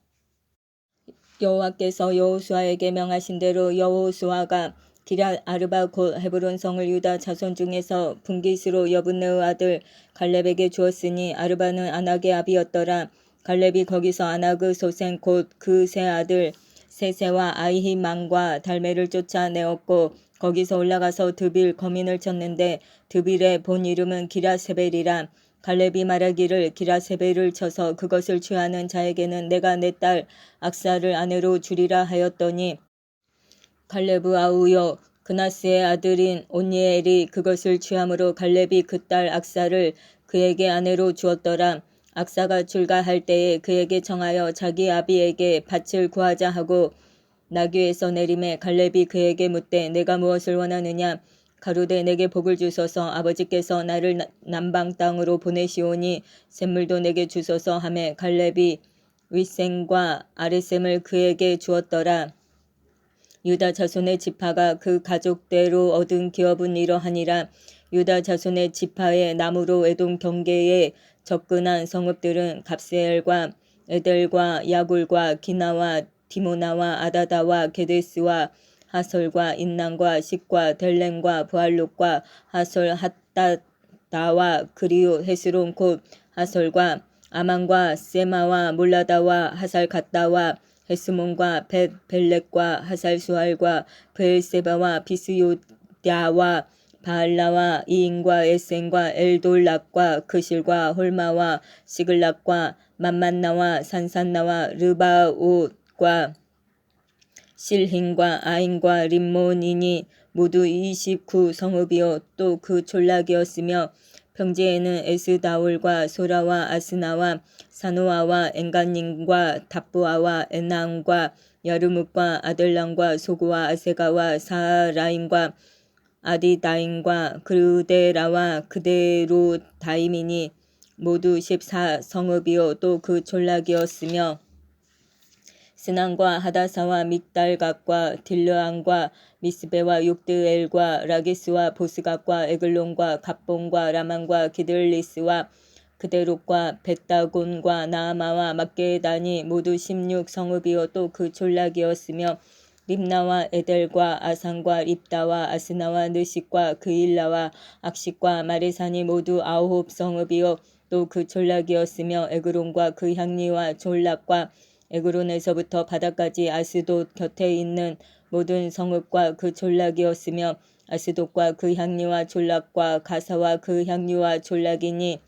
여호와께서 여호수아에게 명하신 대로 여호수아가 기랏 아르바 곧 헤브론 성을 유다 자손 중에서 분깃으로 여분네의 아들 갈렙에게 주었으니 아르바는 아낙의 아비였더라. 갈렙이 거기서 아낙의 소생 곧 그 세 아들 세세와 아히만과 달메를 쫓아내었고 거기서 올라가서 드빌 거민을 쳤는데 드빌의 본 이름은 기라세벨이라. 갈렙이 말하기를 기라세벨을 쳐서 그것을 취하는 자에게는 내가 내 딸 악사를 아내로 주리라 하였더니 갈렙의 아우여 그나스의 아들인 온니엘이 그것을 취함으로 갈렙이 그 딸 악사를 그에게 아내로 주었더라. 악사가 출가할 때에 그에게 청하여 자기 아비에게 밭을 구하자 하고 나귀에서 내림에 갈렙이 그에게 묻되 내가 무엇을 원하느냐. 가로되 내게 복을 주소서. 아버지께서 나를 남방 땅으로 보내시오니 샘물도 내게 주소서 하매 갈렙이 윗셈과 아랫셈을 그에게 주었더라. 유다 자손의 지파가 그 가족대로 얻은 기업은 이러하니라. 유다 자손의 지파의 남으로 에돔 경계에 접근한 성읍들은 갑세엘과 에델과 야굴과 기나와 디모나와 아다다와 게데스와 하솔과 인난과 식과 델렘과 부알룩과 하솔 핫다다와 그리우 헤스론 곧 하솔과 아만과 세마와 몰라다와 하살갓다와 헤스몬과 벳벨렉과 하살수알과 베엘세바와 비스요다와 바알라와 이인과 에센과 엘돌락과 그실과 홀마와 시글락과 만만나와 산산나와 르바옷과 실힌과 아인과 림몬이니 모두 29성읍이요 또 그 촌락이었으며 평지에는 에스다올과 소라와 아스나와 사노아와 엔간님과 답부아와 에나음과 야르묵과 아들람과 소구와 아세가와 사라임과 아디다임과 그르데라와 그데로다임이니 모두 14성읍이요 또 그 졸락이었으며 스난과 하다사와 믹달갓과 딜르안과 미스베와 욕드엘과 라기스와 보스갓과 에글론과 갑본과 라만과 기들리스와 그데롯과 벳다곤과 나아마와 막게다니 모두 16성읍이요 또 그 졸락이었으며 립나와 에델과 아산과 립다와 아스나와 느식과 그일라와 악식과 마레산이 모두 9성읍이요 또 그 졸락이었으며 에그론과 그 향리와 졸락과 에그론에서부터 바다까지 아스돗 곁에 있는 모든 성읍과 그 졸락이었으며 아스돗과 그 향리와 졸락과 가사와 그 향리와 졸락이니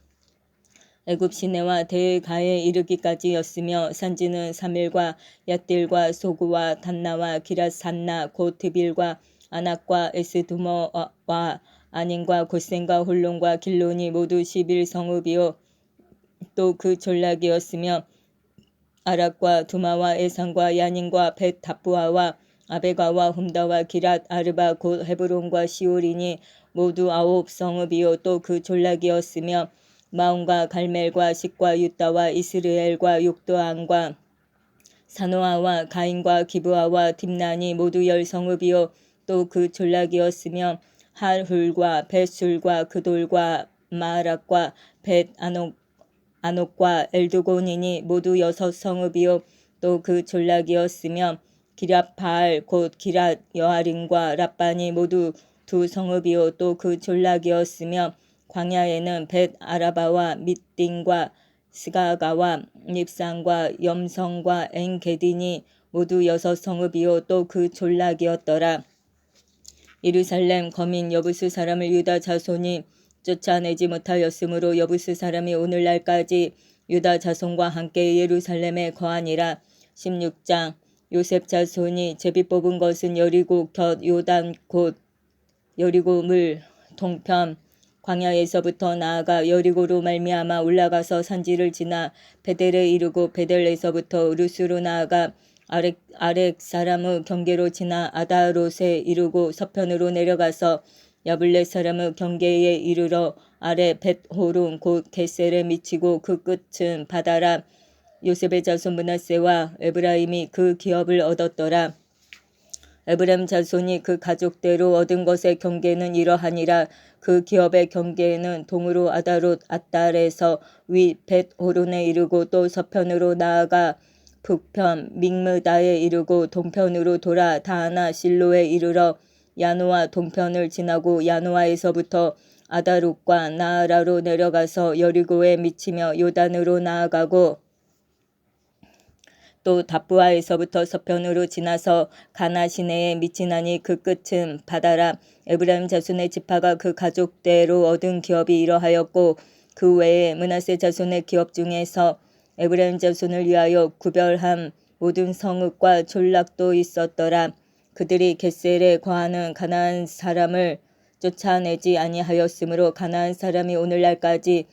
애굽 시내와 대가에 이르기까지였으며 산지는 사밀과 얏딜과 소구와 단나와 기랏산나 곧 드빌과 아낙과 에스두머와 아닌과 곧센과 홀론과 길론이 모두 11성읍이요 또 그 졸락이었으며 아락과 두마와 에산과 야닌과 벳 다부아와 아베가와 훔다와 기랏 아르바 곧 헤브론과 시올이니 모두 9성읍이요 또 그 졸락이었으며 마온과 갈멜과 식과 유다와 이스르엘과 욕도안과 사노아와 가인과 기브아와 딥난이 모두 10성읍이요 또 그 졸락이었으며 할훌과 벳술과 그돌과 마락과 벳 아녹과 엘두곤이니 모두 6성읍이요 또 그 졸락이었으며 기랏바알 곧 기랏 여아림과 랍반이 모두 2성읍이요 또 그 졸락이었으며 광야에는 벳 아라바와 밑딘과 스가가와 닙산과 염성과 엔게딘이 모두 6성읍이요 또 그 졸락이었더라. 예루살렘 거민 여부스 사람을 유다 자손이 쫓아내지 못하였으므로 여부스 사람이 오늘날까지 유다 자손과 함께 예루살렘에 거하니라. 16장 요셉 자손이 제비 뽑은 것은 여리고 곁 요단 곧 여리고 물 동편 광야에서부터 나아가 여리고로 말미암아 올라가서 산지를 지나 베델에 이르고 베델에서부터 루스로 나아가 아렉 사람의 경계로 지나 아다롯에 이르고 서편으로 내려가서 야블렛 사람의 경계에 이르러 아래 벳호론 곧 게셀에 미치고 그 끝은 바다라. 요셉의 자손 므낫세와 에브라임이 그 기업을 얻었더라. 에브라임 자손이 그 가족대로 얻은 것의 경계는 이러하니라. 그 기업의 경계는 동으로 아다롯 아달에서 위 벳호론에 이르고 또 서편으로 나아가 북편 믹므다에 이르고 동편으로 돌아 다하나 실로에 이르러 야노아 동편을 지나고 야노아에서부터 아다롯과 나아라로 내려가서 여리고에 미치며 요단으로 나아가고 또 다부아에서부터 서편으로 지나서 가나 시내에 미치나니 그 끝은 바다라. 에브라임 자손의 지파가 그 가족대로 얻은 기업이 이러하였고 그 외에 므낫세 자손의 기업 중에서 에브라임 자손을 위하여 구별한 모든 성읍과 졸락도 있었더라. 그들이 겟셀에 거하는 가나안 사람을 쫓아내지 아니하였으므로 가나안 사람이 오늘날까지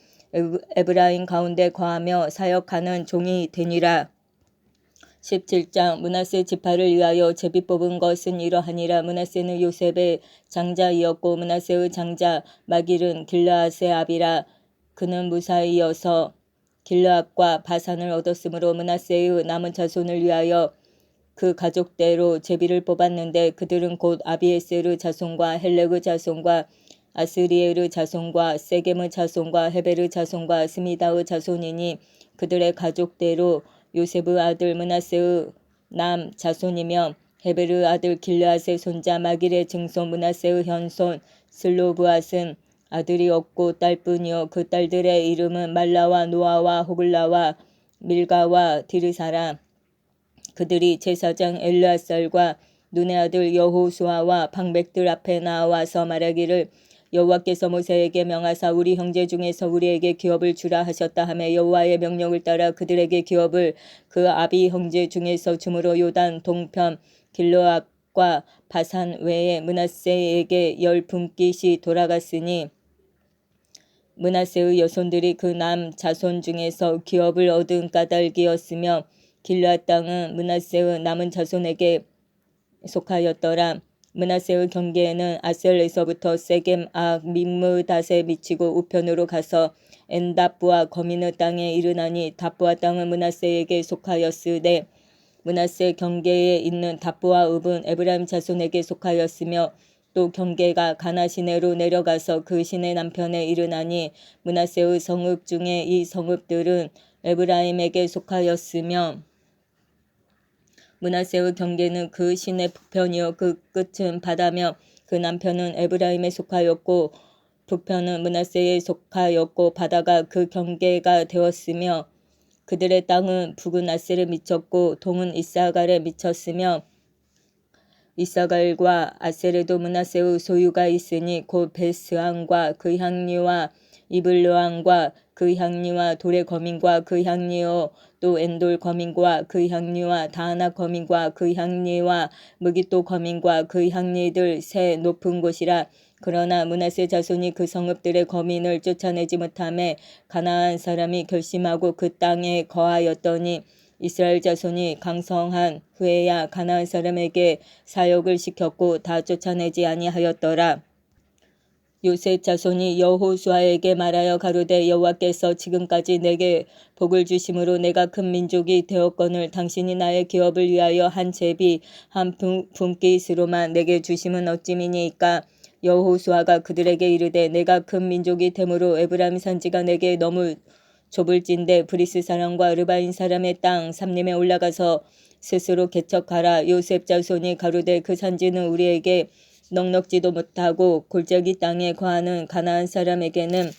에브라임 가운데 거하며 사역하는 종이 되니라. 17장 므낫세 지파를 위하여 제비 뽑은 것은 이러하니라. 므낫세는 요셉의 장자이었고 므낫세의 장자 마길은 길르앗의 아비라. 그는 무사이어서 길르앗과 바산을 얻었으므로 므낫세의 남은 자손을 위하여 그 가족대로 제비를 뽑았는데 그들은 곧 아비에셀의 자손과 헬렉의 자손과 아스리엘의 자손과 세겜의 자손과 헤벨의 자손과 스미다의 자손이니 그들의 가족대로 요셉의 아들 므낫세의 남 자손이며 헤벨의 아들 길르앗의 손자 마길의 증손 므낫세의 현손 슬로브앗은 아들이 없고 딸뿐이요 그 딸들의 이름은 말라와 노아와 호글라와 밀가와 디르사라. 그들이 제사장 엘르앗살과 눈의 아들 여호수아와 방백들 앞에 나와서 말하기를 여호와께서 모세에게 명하사 우리 형제 중에서 우리에게 기업을 주라 하셨다 하며 여호와의 명령을 따라 그들에게 기업을 그 아비 형제 중에서 주므로 요단 동편 길르앗과 바산 외에 므낫세에게 10분깃이 돌아갔으니 므낫세의 여손들이 그 남 자손 중에서 기업을 얻은 까닭이었으며 길르앗 땅은 므낫세의 남은 자손에게 속하였더라. 므낫세의 경계에는 아셀에서부터 세겜 악 믹므닷에 미치고 우편으로 가서 엔다프와 거미느 땅에 이르나니 다프와 땅은 므낫세에게 속하였으되 므낫세 경계에 있는 다프와 읍은 에브라임 자손에게 속하였으며 또 경계가 가나 시내로 내려가서 그 시내 남편에 이르나니 므낫세의 성읍 중에 이 성읍들은 에브라임에게 속하였으며 므낫세의 경계는 그 시내 북편이요 그 끝은 바다며 그 남편은 에브라임에 속하였고 북편은 므낫세에 속하였고 바다가 그 경계가 되었으며 그들의 땅은 북은 아셀에 미쳤고 동은 이사갈에 미쳤으며 이사갈과 아셀에도 므낫세의 소유가 있으니 곧 베스안과 그 향리와 이블르안과 그 향리와 돌의 거민과 그 향리요 또 엔돌 거민과 그 향리와 다하나 거민과 그 향리와 무기또 거민과 그 향리들 새 높은 곳이라. 그러나 므낫세 자손이 그 성읍들의 거민을 쫓아내지 못하매 가나안 사람이 결심하고 그 땅에 거하였더니 이스라엘 자손이 강성한 후에야 가나안 사람에게 사역을 시켰고 다 쫓아내지 아니하였더라. 요셉 자손이 여호수아에게 말하여 가로되 여호와께서 지금까지 내게 복을 주심으로 내가 큰 민족이 되었거늘 당신이 나의 기업을 위하여 한 제비 한 분깃으로만 내게 주심은 어찌미니이까. 여호수아가 그들에게 이르되 내가 큰 민족이 되므로 에브라임 산지가 내게 너무 좁을진대 브리스 사람과 르바인 사람의 땅 삼림에 올라가서 스스로 개척하라. 요셉 자손이 가로되 그 산지는 우리에게 넉넉지도 못하고 골짜기 땅에 거하는 가나안 사람에게는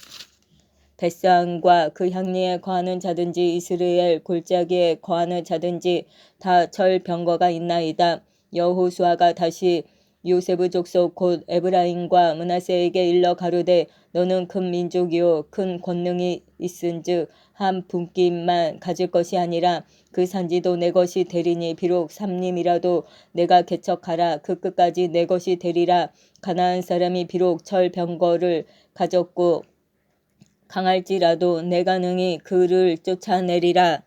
베스안과 그 향리에 거하는 자든지 이스라엘 골짜기에 거하는 자든지 다 철병거가 있나이다. 여호수아가 다시 요셉의 족속 곧 에브라임과 므낫세에게 일러 가로되 너는 큰 민족이요 큰 권능이 있은즉 한 분깃만 가질 것이 아니라 그 산지도 내 것이 되리니 비록 삼림이라도 내가 개척하라. 그 끝까지 내 것이 되리라. 가나안 사람이 비록 철병거를 가졌고 강할지라도 내가 능히 그를 쫓아내리라.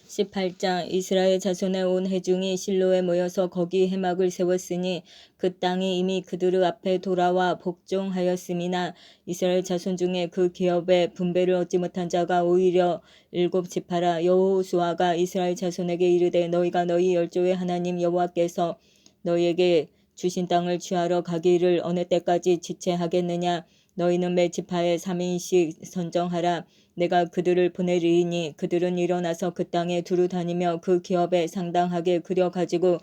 18장 이스라엘 자손의 온 회중이 실로에 모여서 거기 회막을 세웠으니 그 땅이 이미 그들 앞에 돌아와 복종하였음이나 이스라엘 자손 중에 그 기업에 분배를 얻지 못한 자가 오히려 7지파라. 여호수아가 이스라엘 자손에게 이르되 너희가 너희 열조의 하나님 여호와께서 너희에게 주신 땅을 취하러 가기를 어느 때까지 지체하겠느냐. 너희는 매 지파에 3인씩 선정하라. 내가 그들을 보내리니 그들은 일어나서 그 땅에 두루 다니며 그 기업에 상당하게 그려 가지고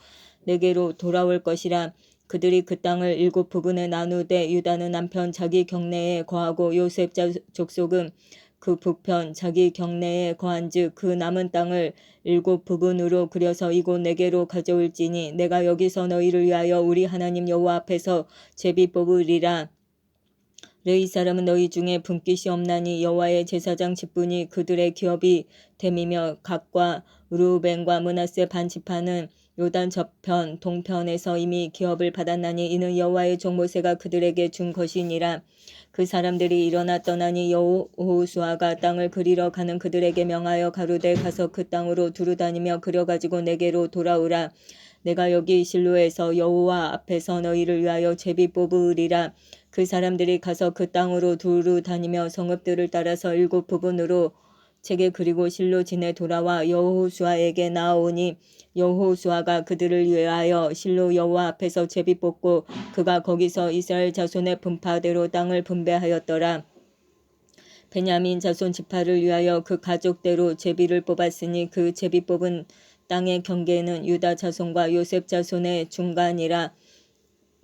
내게로 돌아올 것이라. 그들이 그 땅을 7부분에 나누되 유다는 남편 자기 경내에 거하고 요셉 족속은 그 북편 자기 경내에 거한즉 그 남은 땅을 7부분으로 그려서 이곳 내게로 가져올지니 내가 여기서 너희를 위하여 우리 하나님 여호와 앞에서 제비 뽑으리라. 레위 사람은 너희 중에 분깃이 없나니 여호와의 제사장 직분이 그들의 기업이 됨이며 각과 르우벤과 므낫세 반 지파는 요단 저편 동편에서 이미 기업을 받았나니 이는 여호와의 종 모세가 그들에게 준 것이니라. 그 사람들이 일어나 떠나니 여호수아가 땅을 그리러 가는 그들에게 명하여 가로되 가서 그 땅으로 두루 다니며 그려가지고 내게로 돌아오라. 내가 여기 실로에서 여호와 앞에서 너희를 위하여 제비 뽑으리라. 그 사람들이 가서 그 땅으로 두루 다니며 성읍들을 따라서 7부분으로 책에 그리고 실로 지내 돌아와 여호수아에게 나아오니 여호수아가 그들을 위하여 실로 여호와 앞에서 제비 뽑고 그가 거기서 이스라엘 자손의 분파대로 땅을 분배하였더라. 베냐민 자손 지파를 위하여 그 가족대로 제비를 뽑았으니 그 제비 뽑은 땅의 경계는 유다 자손과 요셉 자손의 중간이라.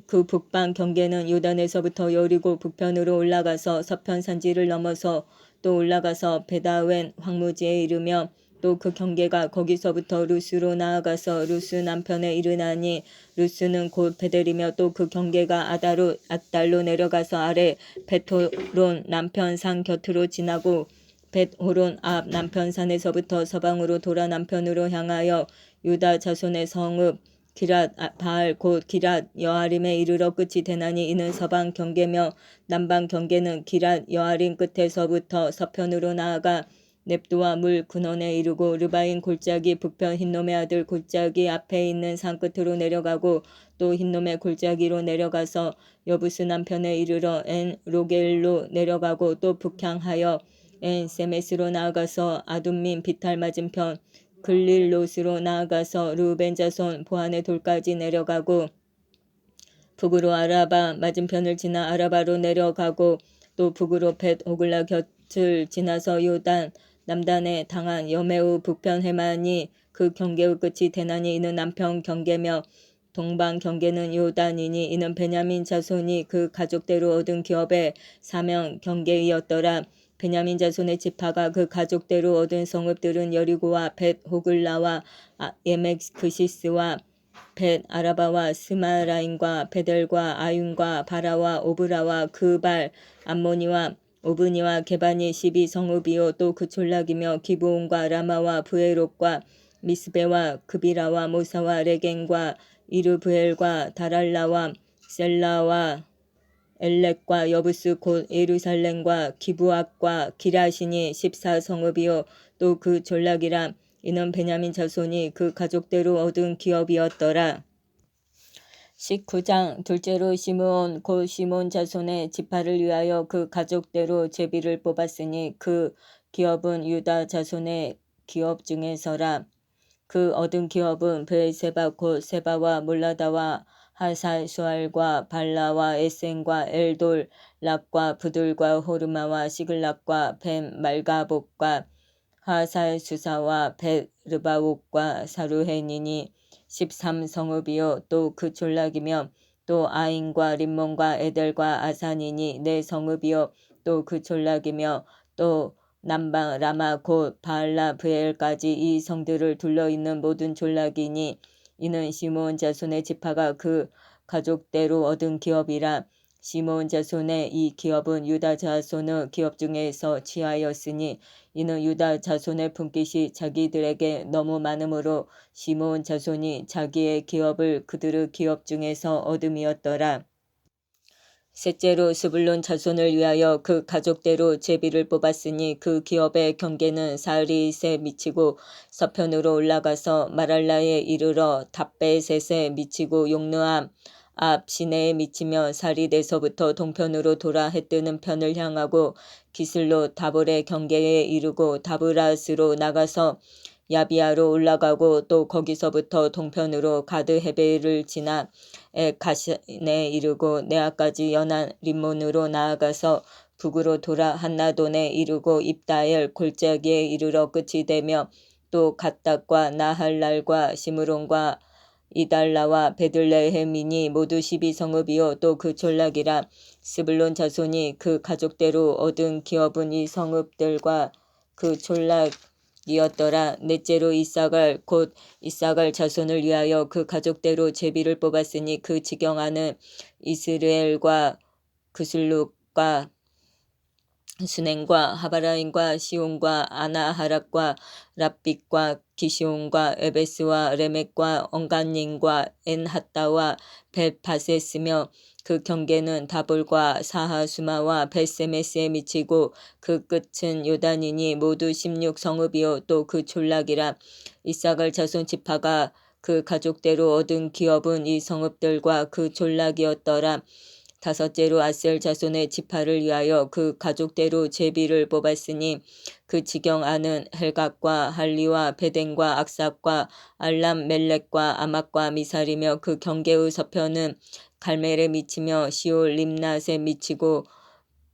그 북방 경계는 요단에서부터 여리고 북편으로 올라가서 서편 산지를 넘어서 또 올라가서 베다웬 황무지에 이르며 또 그 경계가 거기서부터 루스로 나아가서 루스 남편에 이르나니 루스는 곧 베델이며 또 그 경계가 아달로 내려가서 아래 벳호론 남편 산 곁으로 지나고 벳호론 앞 남편 산에서부터 서방으로 돌아 남편으로 향하여 유다 자손의 성읍 기랏 바알 곧 기랏 여아림에 이르러 끝이 되나니 이는 서방 경계며 남방 경계는 기랏 여아림 끝에서부터 서편으로 나아가 넵도와 물 근원에 이르고 르바인 골짜기 북편 흰놈의 아들 골짜기 앞에 있는 산 끝으로 내려가고 또 흰놈의 골짜기로 내려가서 여부스 남편에 이르러 엔 로겔로 내려가고 또 북향하여 엔 세메스로 나아가서 아둠민 비탈 맞은편 글릴롯으로 나아가서 르우벤 자손 보안의 돌까지 내려가고 북으로 아라바 맞은편을 지나 아라바로 내려가고 또 북으로 벳 호글라 곁을 지나서 요단 남단에 당한 여매우 북편 해만이 그 경계의 끝이 대난이 이는 남편 경계며 동방 경계는 요단이니 이는 베냐민 자손이 그 가족대로 얻은 기업의 사명 경계이었더라. 베냐민 자손의 지파가 그 가족대로 얻은 성읍들은 여리고와 벳 호글라와 예멕크시스와 벳 아라바와 스마라임과 베델과 아윤과 바라와 오브라와 그발 암모니와 오브니와 게바니 12성읍이요 또 그 졸락이며 기브온과 라마와 브에롯과 미스베와 그비라와 모사와 레겐과 이르브엘과 다랄라와 셀라와 엘렉과 여부스 곧 예루살렘과 기브앗과 기라시니 14성읍이요 또 그 졸락이라. 이는 베냐민 자손이 그 가족대로 얻은 기업이었더라. 19장 둘째로 시므온 곧 시몬 자손의 지파를 위하여 그 가족대로 제비를 뽑았으니 그 기업은 유다 자손의 기업 중에서라. 그 얻은 기업은 베세바 곧 세바와 몰라다와 하살수알과 발라와 에센과 엘돌 랍과 부들과 호르마와 시글락과 뱀 말가복과 하살수사와 벳르바옥과 사루헤니니 13성읍이요 또 그 졸락이며 또 아인과 림몬과 에델과 아산이니 4성읍이요 또 그 졸락이며 또 남방 라마 곧 바알라 브엘까지 이 성들을 둘러있는 모든 졸락이니 이는 시므온 자손의 지파가 그 가족대로 얻은 기업이라. 시므온 자손의 이 기업은 유다 자손의 기업 중에서 취하였으니 이는 유다 자손의 품깃이 자기들에게 너무 많으므로 시므온 자손이 자기의 기업을 그들의 기업 중에서 얻음이었더라. 셋째로 스불론 자손을 위하여 그 가족대로 제비를 뽑았으니 그 기업의 경계는 사리셋에 미치고 서편으로 올라가서 마랄라에 이르러 답베셋에 미치고 용르암 앞 시내에 미치며 사리데서부터 동편으로 돌아 해뜨는 편을 향하고 기슬로 다볼의 경계에 이르고 다브라스로 나가서 야비아로 올라가고 또 거기서부터 동편으로 가드 헤베를 지나 가신에 이르고 네아까지 연한 림몬으로 나아가서 북으로 돌아 한나돈에 이르고 입다엘 골짜기에 이르러 끝이 되며 또 갓닥과 나할랄과 시므론과 이달라와 베들레헴이니 모두 12성읍이요 또 그 졸락이라. 스불론 자손이 그 가족대로 얻은 기업은 이 성읍들과 그 졸락이었더라. 넷째로 이사갈 곧 이사갈 자손을 위하여 그 가족대로 제비를 뽑았으니 그 지경하는 이스라엘과 그슬룩과 수냉과 하바라인과 시온과 아나하락과 랍빗과 기시온과 에베스와 레멕과 언간님과 엔핫다와 벳바세스며 그 경계는 다볼과 사하수마와 벳세메스에 미치고 그 끝은 요단이니 모두 16성읍이요 또 그 졸락이라. 이사갈 자손 지파가 그 가족대로 얻은 기업은 이 성읍들과 그 졸락이었더라. 다섯째로 아셀 자손의 지파를 위하여 그 가족대로 제비를 뽑았으니 그 지경 안은 헬각과 할리와 베덴과 악삭과 알람 멜렉과 아막과 미살이며 그 경계의 서편은 갈멜에 미치며 시올 림낫에 미치고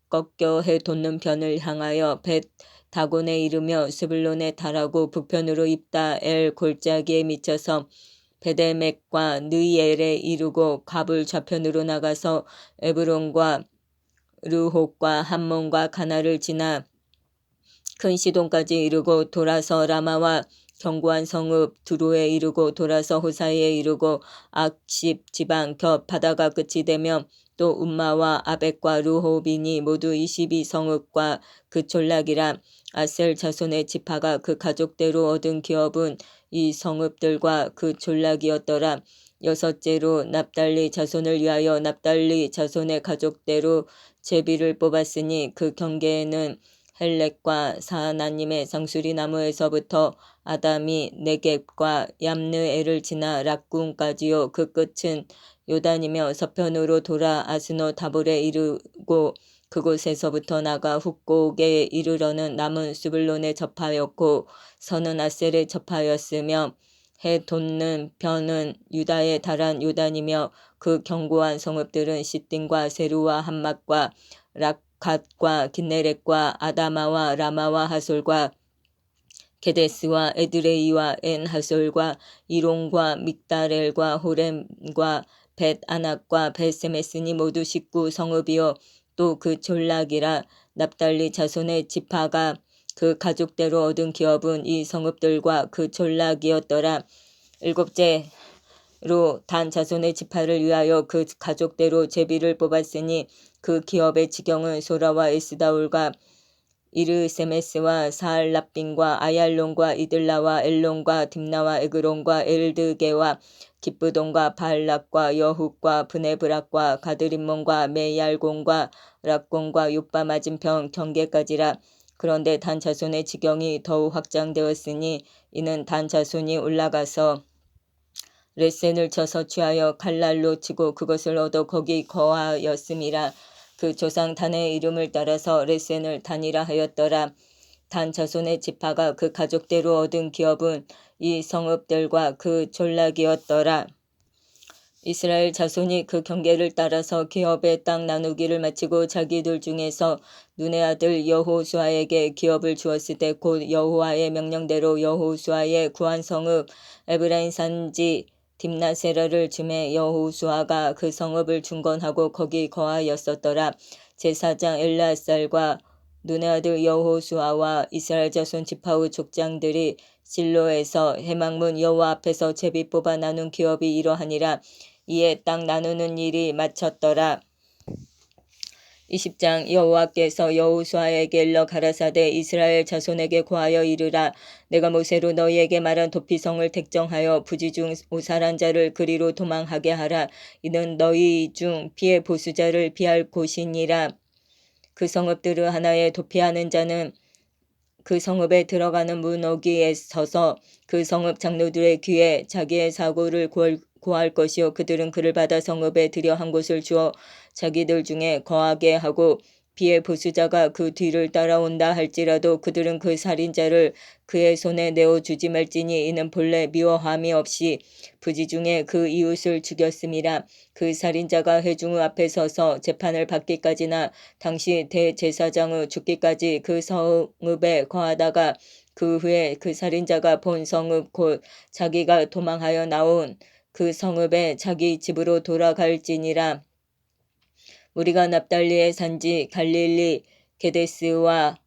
꺾여 해 돋는 편을 향하여 벳 다곤에 이르며 스불론에 달하고 북편으로 입다 엘 골짜기에 미쳐서 베데멕과 느이엘에 이르고 갑을 좌편으로 나가서 에브론과 르홉과 함몬과 가나를 지나 큰 시돈까지 이르고 돌아서 라마와 견고한 성읍 두로에 이르고 돌아서 호사에 이르고 악십 지방 겹 바다가 끝이 되며 또 움마와 아벡과 르홉이니 모두 22성읍과 그 졸락이라. 아셀 자손의 지파가 그 가족대로 얻은 기업은 이 성읍들과 그 졸락이었더라. 여섯째로 납달리 자손을 위하여 납달리 자손의 가족대로 제비를 뽑았으니 그 경계에는 헬렉과 사하나님의 상수리 나무에서부터 아담이 네겝과 얌느에를 지나 락군까지요. 그 끝은 요단이며 서편으로 돌아 아스노 다볼에 이르고 그곳에서부터 나가 훅곡에 이르러는 남은 스불론에 접하였고 서는 아셀에 접하였으며 해 돋는 변은 유다에 달한 요단이며 그 견고한 성읍들은 시딤과 세루와 함맛과 락갓과 긴네렛과 아다마와 라마와 하솔과 게데스와 에드레이와 엔하솔과 이론과 믹다렐과 호렘과 벳 아낙과 벳세메스니 모두 19성읍이요 또 그 졸락이라. 납달리 자손의 지파가 그 가족대로 얻은 기업은 이 성읍들과 그 졸락이었더라. 일곱째로 단 자손의 지파를 위하여 그 가족대로 제비를 뽑았으니 그 기업의 지경은 소라와 에스다올과 이르세메스와 사알랍빈과 아얄론과 이들라와 엘론과 딥나와 에그론과 엘드게와 기브돈과 발락과 여훅과 브네브락과 가드림몬과 메얄곤과 락곤과 요빠 맞은편 경계까지라. 그런데 단 자손의 지경이 더욱 확장되었으니 이는 단 자손이 올라가서 레센을 쳐서 취하여 칼날로 치고 그것을 얻어 거기 거하였음이라. 그 조상 단의 이름을 따라서 레센을 단이라 하였더라. 단 자손의 지파가 그 가족대로 얻은 기업은 이 성읍들과 그 졸락이었더라. 이스라엘 자손이 그 경계를 따라서 기업의 땅 나누기를 마치고 자기들 중에서 눈의 아들 여호수아에게 기업을 주었을 때 곧 여호와의 명령대로 여호수아의 구한 성읍 에브라임 산지 딥나세라를 주매 여호수아가 그 성읍을 중건하고 거기 거하였었더라. 제사장 엘르아살과 눈의 아들 여호수아와 이스라엘 자손 지파의 족장들이 실로에서 해망문 여호와 앞에서 제비 뽑아 나눈 기업이 이러하니라. 이에 땅 나누는 일이 마쳤더라. 20장 여호와께서 여호수아에게 일러 가라사대 이스라엘 자손에게 고하여 이르라. 내가 모세로 너희에게 말한 도피성을 택정하여 부지 중 오살한 자를 그리로 도망하게 하라. 이는 너희 중 피해 보수자를 피할 곳이니라. 그 성읍들을 하나에 도피하는 자는 그 성읍에 들어가는 문어기에 서서 그 성읍 장로들의 귀에 자기의 사고를 고할 것이요 그들은 그를 받아 성읍에 들여 한 곳을 주어 자기들 중에 거하게 하고 비의 보수자가 그 뒤를 따라온다 할지라도 그들은 그 살인자를 그의 손에 내어주지 말지니 이는 본래 미워함이 없이 부지 중에 그 이웃을 죽였음이라. 그 살인자가 회중의 앞에 서서 재판을 받기까지나 당시 대제사장의 죽기까지 그 성읍에 거하다가 그 후에 그 살인자가 본 성읍 곧 자기가 도망하여 나온 그 성읍에 자기 집으로 돌아갈지니라. 우리가 납달리의 산지 갈릴리 게데스와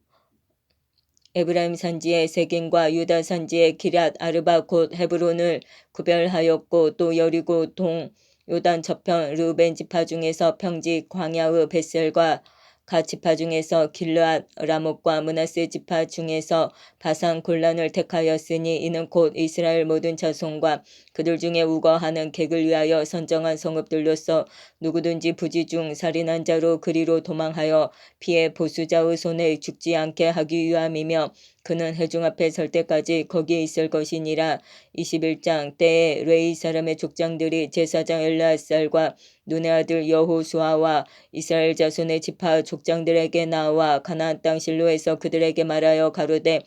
에브라임 산지의 세겜과 유다 산지의 기럇 아르바 곧 헤브론을 구별하였고 또 여리고 동 요단 저편 르벤 지파 중에서 평지 광야의 벳셀과 갓 지파 중에서 길르앗 라못과 므낫세 지파 중에서 바산 골란을 택하였으니 이는 곧 이스라엘 모든 자손과 그들 중에 우거하는 객을 위하여 선정한 성읍들로서 누구든지 부지 중 살인한 자로 그리로 도망하여 피해 보수자의 손에 죽지 않게 하기 위함이며 그는 회중 앞에 설 때까지 거기에 있을 것이니라. 21장 때에 레위 사람의 족장들이 제사장 엘르아살과 눈의 아들 여호수아와 이스라엘 자손의 지파 족장들에게 나와 가나안 땅 실로에서 그들에게 말하여 가로되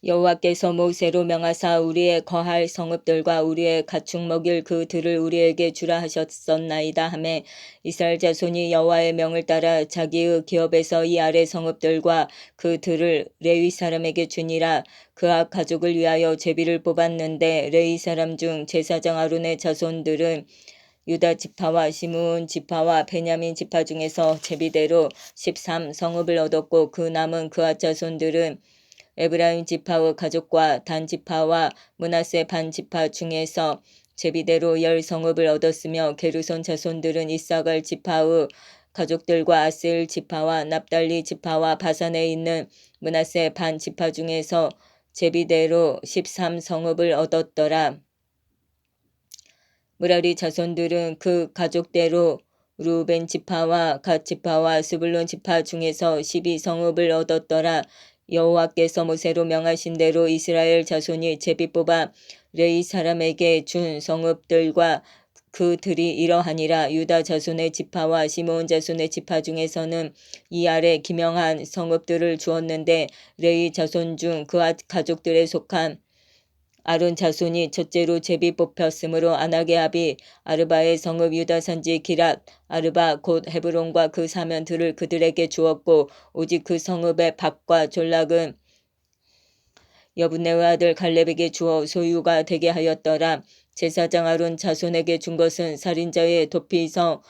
여호와께서 모세로 명하사 우리의 거할 성읍들과 우리의 가축 먹일 그 들을 우리에게 주라 하셨었나이다 하매 이스라엘 자손이 여호와의 명을 따라 자기의 기업에서 이 아래 성읍들과 그 들을 레위 사람에게 주니라. 그악 가족을 위하여 제비를 뽑았는데 레위 사람 중 제사장 아론의 자손들은 유다 지파와 시므온 지파와 베냐민 지파 중에서 제비대로 13성읍을 얻었고 그 남은 그앗 자손들은 에브라임 지파의 가족과 단 지파와 므낫세 반 지파 중에서 제비대로 10성읍을 얻었으며 게르손 자손들은 이사갈 지파의 가족들과 아셀 지파와 납달리 지파와 바산에 있는 므낫세 반 지파 중에서 제비대로 13성읍을 얻었더라. 므라리 자손들은 그 가족대로 루벤 지파와 갓 지파와 스불론 지파 중에서 12성읍을 얻었더라. 여호와께서 모세로 명하신 대로 이스라엘 자손이 제비 뽑아 레위 사람에게 준 성읍들과 그들이 이러하니라. 유다 자손의 지파와 시므온 자손의 지파 중에서는 이 아래 기명한 성읍들을 주었는데 레위 자손 중 그앗 가족들에 속한 아론 자손이 첫째로 제비 뽑혔으므로 아낙의 아비 아르바의 성읍 유다 산지 기랏 아르바 곧 헤브론과 그 사면들을 그들에게 주었고 오직 그 성읍의 밭과 졸락은 여분네의 아들 갈렙에게 주어 소유가 되게 하였더라. 제사장 아론 자손에게 준 것은 살인자의 도피성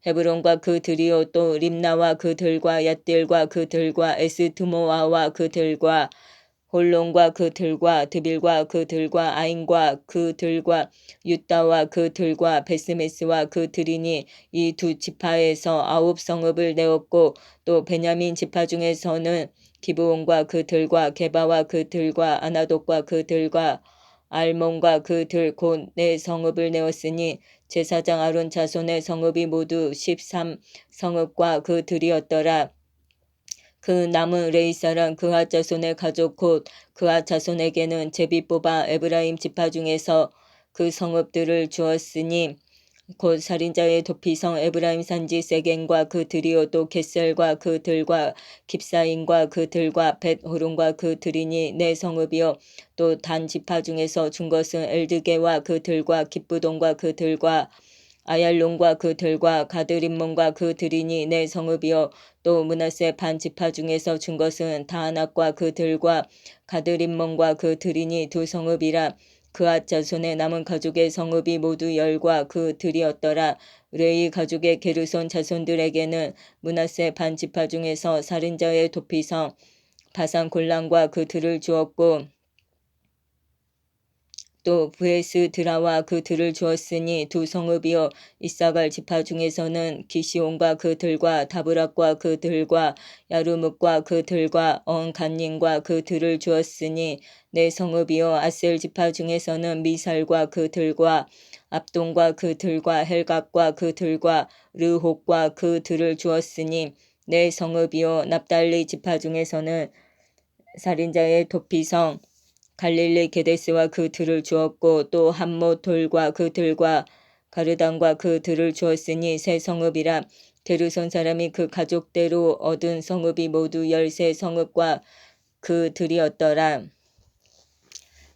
헤브론과 그 들이요 또 림나와 그 들과 얏딜과 그 들과 에스드모아와 그 들과 홀론과 그 들과 드빌과 그 들과 아인과 그 들과 유다와 그 들과 베스메스와 그 들이니 이 두 지파에서 9성읍을 내었고 또 베냐민 지파 중에서는 기브온과 그 들과 게바와 그 들과 아나돗과 그 들과 알몬과 그 들 곧 4성읍을 내었으니 제사장 아론 자손의 성읍이 모두 13성읍과 그 들이었더라. 그 남은 레위 사람 그앗 자손의 가족 곧 그앗 자손에게는 제비 뽑아 에브라임 지파 중에서 그 성읍들을 주었으니 곧 살인자의 도피성 에브라임 산지 세겐과 그 들이요 또 겟셀과 그 들과 깁사인과 그 들과 벳호론과 그 들이니 4성읍이요 또 단 지파 중에서 준 것은 엘드게와 그 들과 깁부돈과 그 들과 아얄론과 그 들과 가드림몬과 그 들이니 4성읍이요 또 므낫세 반 지파 중에서 준 것은 다하낙과 그 들과 가드림몬과 그 들이니 2성읍이라. 그앗 자손의 남은 가족의 성읍이 모두 10과 그 들이었더라. 레위 가족의 게르손 자손들에게는 므낫세 반 지파 중에서 살인자의 도피성 바산 골란과 그 들을 주었고 또 브에스 드라와 그 들을 주었으니 2성읍이요 이사갈 지파 중에서는 기시온과 그 들과 다브락과 그 들과 야르묵과 그 들과 언간님과 그 들을 주었으니 4성읍이요 아셀 지파 중에서는 미살과 그 들과 압돈과 그 들과 헬각과 그 들과 르혹과 그 들을 주었으니 4성읍이요 납달리 지파 중에서는 살인자의 도피성 갈릴리 게데스와 그 들을 주었고 또 함못 돌과 그 들과 가르단과 그 들을 주었으니 3성읍이라. 게르손 사람이 그 가족대로 얻은 성읍이 모두 13성읍과 그 들이었더라.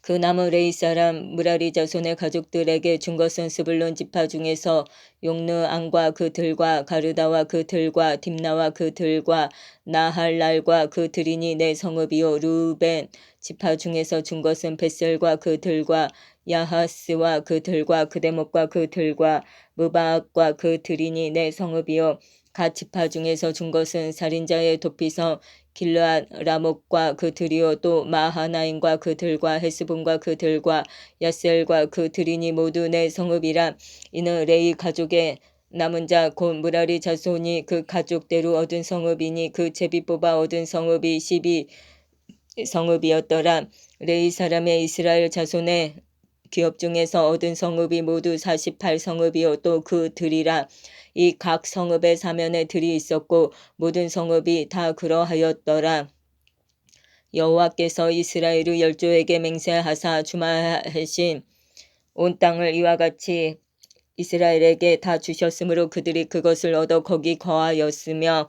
그 남은 레위 사람 무라리 자손의 가족들에게 준 것은 스불론 지파 중에서 용르안과 그 들과 가르다와 그 들과 딥나와 그 들과 나할랄과 그 들이니 4성읍이요 루벤 지파 중에서 준 것은 벳셀과 그 들과 야하스와 그 들과 그데목과 그 들과 무바악과 그 들이니 4성읍이요 갓 지파 중에서 준 것은 살인자의 도피성 길르앗 라목과 그 들이요 또 마하나임과 그 들과 헤스본과 그 들과 야셀과 그 들이니 모두 4성읍이라. 이는 레위 가족의 남은 자 곧 무라리 자손이 그 가족대로 얻은 성읍이니 그 제비 뽑아 얻은 성읍이 12성읍이었더라. 레위 사람의 이스라엘 자손의 기업 중에서 얻은 성읍이 모두 48성읍이요 또 그 들이라. 이 각 성읍의 사면에 들이 있었고 모든 성읍이 다 그러하였더라. 여호와께서 이스라엘의 열조에게 맹세하사 주말하신 온 땅을 이와 같이 이스라엘에게 다 주셨으므로 그들이 그것을 얻어 거기 거하였으며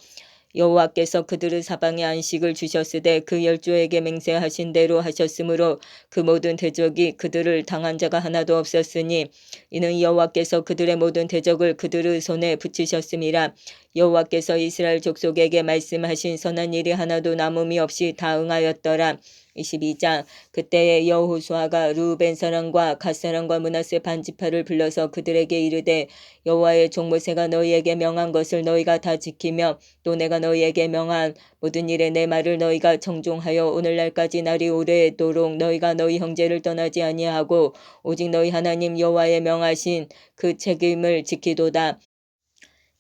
여호와께서 그들의 사방에 안식을 주셨으되 그 열조에게 맹세하신 대로 하셨으므로 그 모든 대적이 그들을 당한 자가 하나도 없었으니 이는 여호와께서 그들의 모든 대적을 그들의 손에 붙이셨음이라. 여호와께서 이스라엘 족속에게 말씀하신 선한 일이 하나도 남음이 없이 다 응하였더라. 22장 그때에 여호수아가 르우벤 사람과 갓 사람과 므낫세 반 지파를 불러서 그들에게 이르되 여호와의 종 모세가 너희에게 명한 것을 너희가 다 지키며 또 내가 너희에게 명한 모든 일에 내 말을 너희가 정종하여 오늘날까지 날이 오래도록 너희가 너희 형제를 떠나지 아니하고 오직 너희 하나님 여호와의 명하신 그 책임을 지키도다.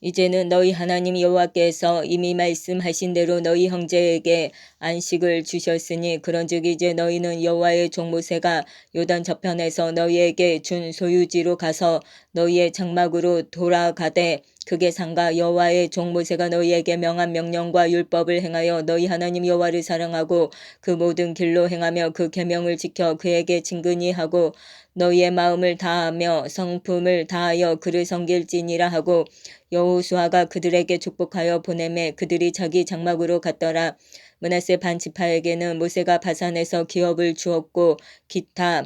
이제는 너희 하나님 여호와께서 이미 말씀하신 대로 너희 형제에게 안식을 주셨으니 그런즉 이제 너희는 여호와의 종 모세가 요단 저편에서 너희에게 준 소유지로 가서 너희의 장막으로 돌아가되 그게 상가 여호와의 종 모세가 너희에게 명한 명령과 율법을 행하여 너희 하나님 여호와를 사랑하고 그 모든 길로 행하며 그 계명을 지켜 그에게 친근히 하고 너희의 마음을 다하며 성품을 다하여 그를 섬길지니라 하고 여호수아가 그들에게 축복하여 보내매 그들이 자기 장막으로 갔더라. 므낫세 반 지파에게는 모세가 바산에서 기업을 주었고 기타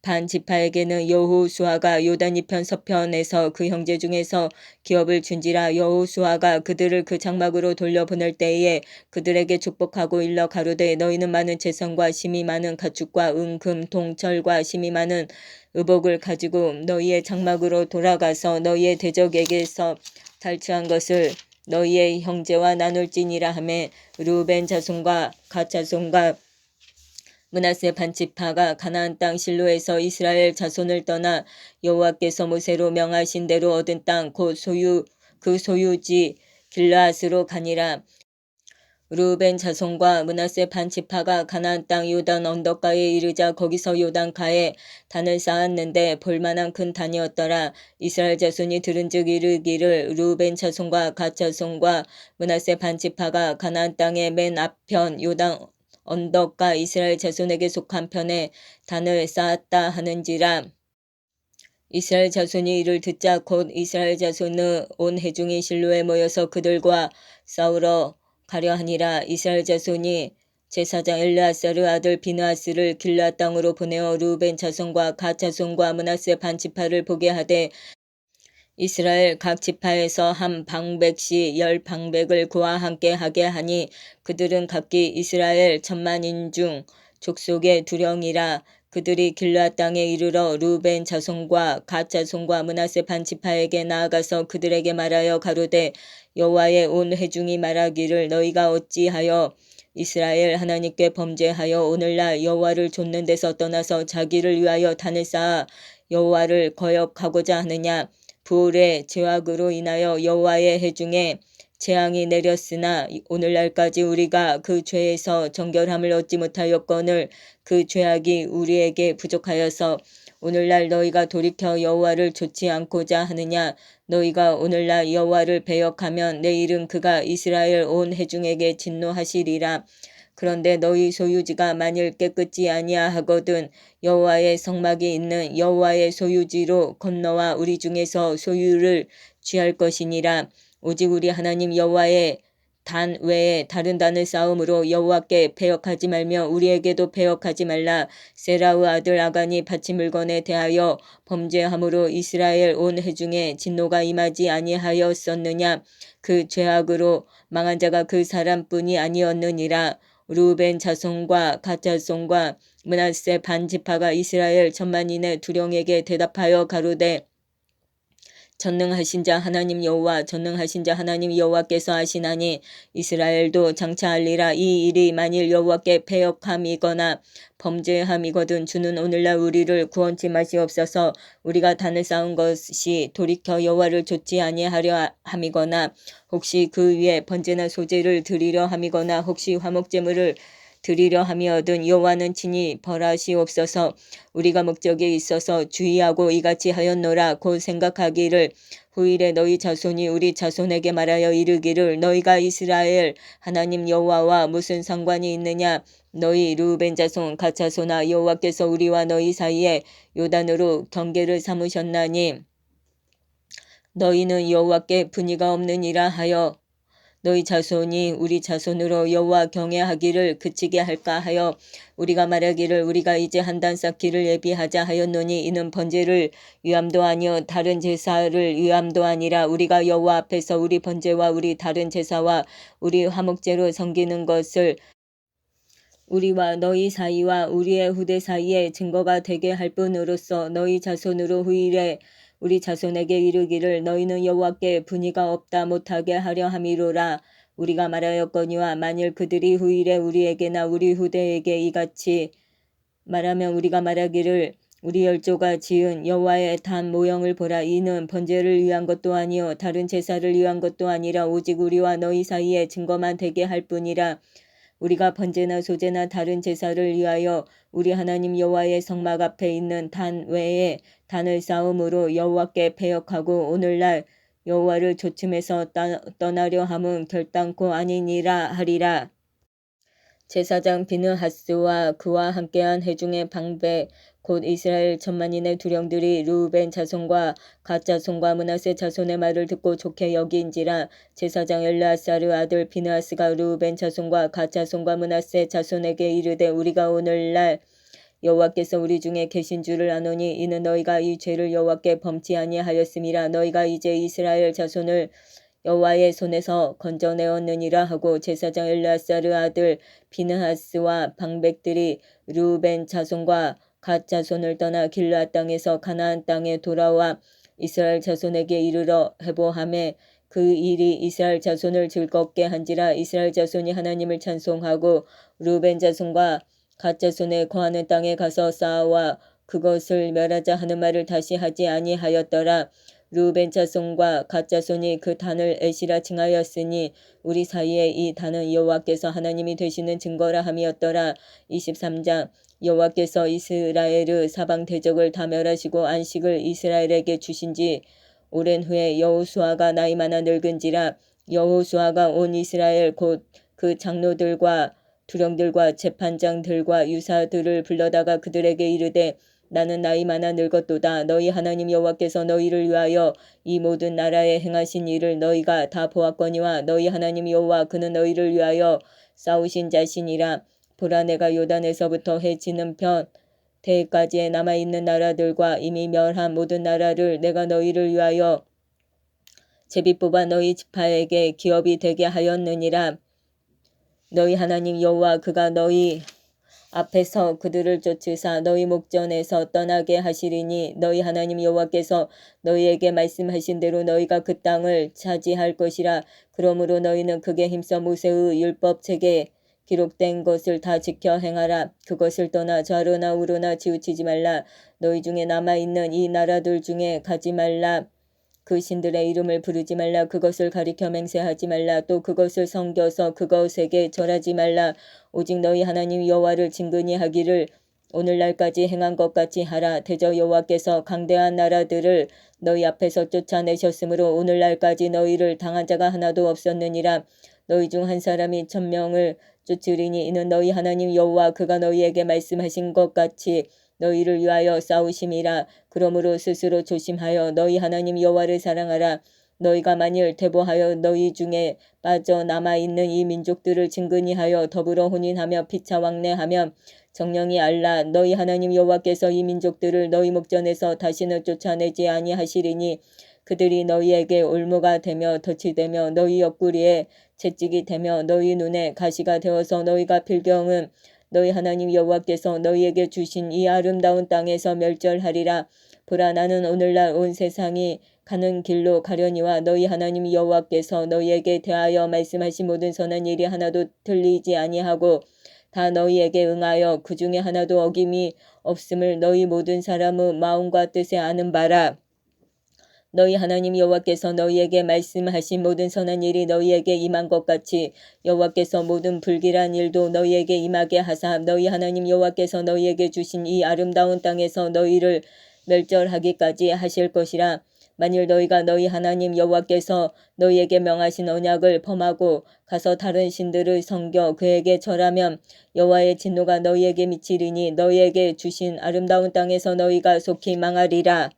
반 지파에게는 여호수아가 요단 이편 서편에서 그 형제 중에서 기업을 준지라. 여호수아가 그들을 그 장막으로 돌려보낼 때에 그들에게 축복하고 일러 가로되 너희는 많은 재성과 심이 많은 가축과 금, 동, 철과 심이 많은 의복을 가지고 너희의 장막으로 돌아가서 너희의 대적에게서 탈취한 것을 너희의 형제와 나눌지니라 하매 르우벤 자손과 갓 자손과 므낫세 반 지파가 가나안 땅 실로에서 이스라엘 자손을 떠나 여호와께서 모세로 명하신 대로 얻은 땅 곧 그 소유지 길르앗으로 가니라. 르우벤 자손과 므낫세 반 지파가 가나안 땅 요단 언덕가에 이르자 거기서 요단가에 단을 쌓았는데 볼만한 큰 단이었더라. 이스라엘 자손이 들은즉 이르기를 르우벤 자손과 갓 자손과 므낫세 반 지파가 가나안 땅의 맨 앞편 요단 언덕가 이스라엘 자손에게 속한 편에 단을 쌓았다 하는지라. 이스라엘 자손이 이를 듣자 곧 이스라엘 자손의 온 회중이 실로에 모여서 그들과 싸우러 가려 하니라. 이스라엘 자손이 제사장 엘르아사르 아들 비느하스를 길르앗 땅으로 보내어 르우벤 자손과 갓 자손과 므낫세 반 지파를 보게 하되 이스라엘 각 지파에서 한 방백씩 10방백을 그와 함께 하게 하니 그들은 각기 이스라엘 10,000인 중 족속의 두령이라. 그들이 길르앗 땅에 이르러 르우벤 자손과 갓 자손과 므낫세 반 지파에게 나아가서 그들에게 말하여 가로되 여호와의 온 회중이 말하기를 너희가 어찌하여 이스라엘 하나님께 범죄하여 오늘날 여호와를 좇는 데서 떠나서 자기를 위하여 단을 쌓아 여호와를 거역하고자 하느냐. 부올의 죄악으로 인하여 여호와의 회중에 재앙이 내렸으나 오늘날까지 우리가 그 죄에서 정결함을 얻지 못하였거늘 그 죄악이 우리에게 부족하여서 오늘날 너희가 돌이켜 여호와를 좇지 않고자 하느냐. 너희가 오늘날 여호와를 배역하면 내일은 그가 이스라엘 온 회중에게 진노하시리라. 그런데 너희 소유지가 만일 깨끗지 아니하거든 여호와의 성막이 있는 여호와의 소유지로 건너와 우리 중에서 소유를 취할 것이니라. 오직 우리 하나님 여호와의 단 외에 다른 단을 쌓음으로 여호와께 배역하지 말며 우리에게도 배역하지 말라. 세라의 아들 아간이 바친 물건에 대하여 범죄함으로 이스라엘 온 회중에 진노가 임하지 아니하였었느냐. 그 죄악으로 망한 자가 그 사람뿐이 아니었느니라. 르우벤 자손과 갓 자손과 므낫세 반 지파가 이스라엘 10,000만인의 두령에게 대답하여 가로되 전능하신 자 하나님 여호와 전능하신 자 하나님 여호와께서 하시나니 이스라엘도 장차 알리라. 이 일이 만일 여호와께 패역함이거나 범죄함이거든 주는 오늘날 우리를 구원치 마시옵소서. 우리가 단을 쌓은 것이 돌이켜 여호와를 좇지 아니하려 함이거나 혹시 그 위에 번제나 소제를 드리려 함이거나 혹시 화목제물을 드리려 함이어든 여호와는 친히 벌하시옵소서. 우리가 목적에 있어서 주의하고 이같이 하였노라. 곧 생각하기를 후일에 너희 자손이 우리 자손에게 말하여 이르기를 너희가 이스라엘 하나님 여호와와 무슨 상관이 있느냐. 너희 르우벤 자손 갓 자손아 여호와께서 우리와 너희 사이에 요단으로 경계를 삼으셨나니 너희는 여호와께 분의가 없느니라 하여 너희 자손이 우리 자손으로 여호와 경외하기를 그치게 할까 하여 우리가 말하기를 우리가 이제 한단 쌓기를 예비하자 하였노니 이는 번제를 위함도 아니요 다른 제사를 위함도 아니라 우리가 여호와 앞에서 우리 번제와 우리 다른 제사와 우리 화목제로 섬기는 것을 우리와 너희 사이와 우리의 후대 사이에 증거가 되게 할 뿐으로써 너희 자손으로 후일에 우리 자손에게 이르기를 너희는 여호와께 분의가 없다 못하게 하려 함이로라. 우리가 말하였거니와 만일 그들이 후일에 우리에게나 우리 후대에게 이같이 말하면 우리가 말하기를 우리 열조가 지은 여호와의 단 모형을 보라. 이는 번제를 위한 것도 아니요 다른 제사를 위한 것도 아니라 오직 우리와 너희 사이에 증거만 되게 할 뿐이라. 우리가 번제나 소제나 다른 제사를 위하여 우리 하나님 여호와의 성막 앞에 있는 단 외에 단을 쌓음으로 여호와께 패역하고 오늘날 여호와를 조침에서 떠나려 함은 결단코 아니니라 하리라. 제사장 비느하스와 그와 함께한 회중의 방백 곧 이스라엘 천만인의 두령들이 르우벤 자손과 갓 자손과 므낫세 자손의 말을 듣고 좋게 여기인지라. 제사장 엘르아사르 아들 비느하스가 르우벤 자손과 갓 자손과 므낫세 자손에게 이르되 우리가 오늘날 여호와께서 우리 중에 계신 줄을 아노니 이는 너희가 이 죄를 여호와께 범치 아니하였음이라. 너희가 이제 이스라엘 자손을 여호와의 손에서 건져내었느니라 하고 제사장 엘르아사르 아들 비느하스와 방백들이 르우벤 자손과 갓 자손을 떠나 길르앗 땅에서 가나안 땅에 돌아와 이스라엘 자손에게 이르러 회보하매 그 일이 이스라엘 자손을 즐겁게 한지라. 이스라엘 자손이 하나님을 찬송하고 르우벤 자손과 갓 자손의 거하는 땅에 가서 쌓아와 그것을 멸하자 하는 말을 다시 하지 아니하였더라. 르우벤 자손과 갓 자손이 그 단을 에시라 칭하였으니 우리 사이에 이 단은 여호와께서 하나님이 되시는 증거라 함이었더라. 23장 여호와께서 이스라엘의 사방 대적을 다 멸하시고 안식을 이스라엘에게 주신지 오랜 후에 여호수아가 나이 많아 늙은지라. 여호수아가 온 이스라엘 곧 그 장로들과 두령들과 재판장들과 유사들을 불러다가 그들에게 이르되 나는 나이 많아 늙었도다. 너희 하나님 여호와께서 너희를 위하여 이 모든 나라에 행하신 일을 너희가 다 보았거니와 너희 하나님 여호와 그는 너희를 위하여 싸우신 자신이라. 보라 내가 요단에서부터 해 지는 편 대까지에 남아있는 나라들과 이미 멸한 모든 나라를 내가 너희를 위하여 제비 뽑아 너희 지파에게 기업이 되게 하였느니라. 너희 하나님 여호와 그가 너희 앞에서 그들을 쫓으사 너희 목전에서 떠나게 하시리니 너희 하나님 여호와께서 너희에게 말씀하신 대로 너희가 그 땅을 차지할 것이라. 그러므로 너희는 크게 힘써 모세의 율법책에 기록된 것을 다 지켜 행하라. 그것을 떠나 좌로나 우로나 치우치지 말라. 너희 중에 남아있는 이 나라들 중에 가지 말라. 그 신들의 이름을 부르지 말라. 그것을 가리켜 맹세하지 말라. 또 그것을 섬겨서 그것에게 절하지 말라. 오직 너희 하나님 여호와를 진근히 하기를 오늘날까지 행한 것 같이 하라. 대저 여호와께서 강대한 나라들을 너희 앞에서 쫓아내셨으므로 오늘날까지 너희를 당한 자가 하나도 없었느니라. 너희 중 한 사람이 1000명을 쫓으리니 이는 너희 하나님 여호와 그가 너희에게 말씀하신 것 같이 너희를 위하여 싸우심이라. 그러므로 스스로 조심하여 너희 하나님 여호와를 사랑하라. 너희가 만일 대보하여 너희 중에 빠져 남아있는 이 민족들을 진근히 하여 더불어 혼인하며 피차 왕래하며 정령이 알라. 너희 하나님 여호와께서 이 민족들을 너희 목전에서 다시는 쫓아내지 아니하시리니 그들이 너희에게 올무가 되며 덫이 되며 너희 옆구리에 채찍이 되며 너희 눈에 가시가 되어서 너희가 필경은 너희 하나님 여호와께서 너희에게 주신 이 아름다운 땅에서 멸절하리라. 보라 나는 오늘날 온 세상이 가는 길로 가려니와 너희 하나님 여호와께서 너희에게 대하여 말씀하신 모든 선한 일이 하나도 틀리지 아니하고 다 너희에게 응하여 그 중에 하나도 어김이 없음을 너희 모든 사람의 마음과 뜻에 아는 바라. 너희 하나님 여호와께서 너희에게 말씀하신 모든 선한 일이 너희에게 임한 것 같이 여호와께서 모든 불길한 일도 너희에게 임하게 하사 너희 하나님 여호와께서 너희에게 주신 이 아름다운 땅에서 너희를 멸절하기까지 하실 것이라. 만일 너희가 너희 하나님 여호와께서 너희에게 명하신 언약을 범하고 가서 다른 신들을 섬겨 그에게 절하면 여호와의 진노가 너희에게 미치리니 너희에게 주신 아름다운 땅에서 너희가 속히 망하리라.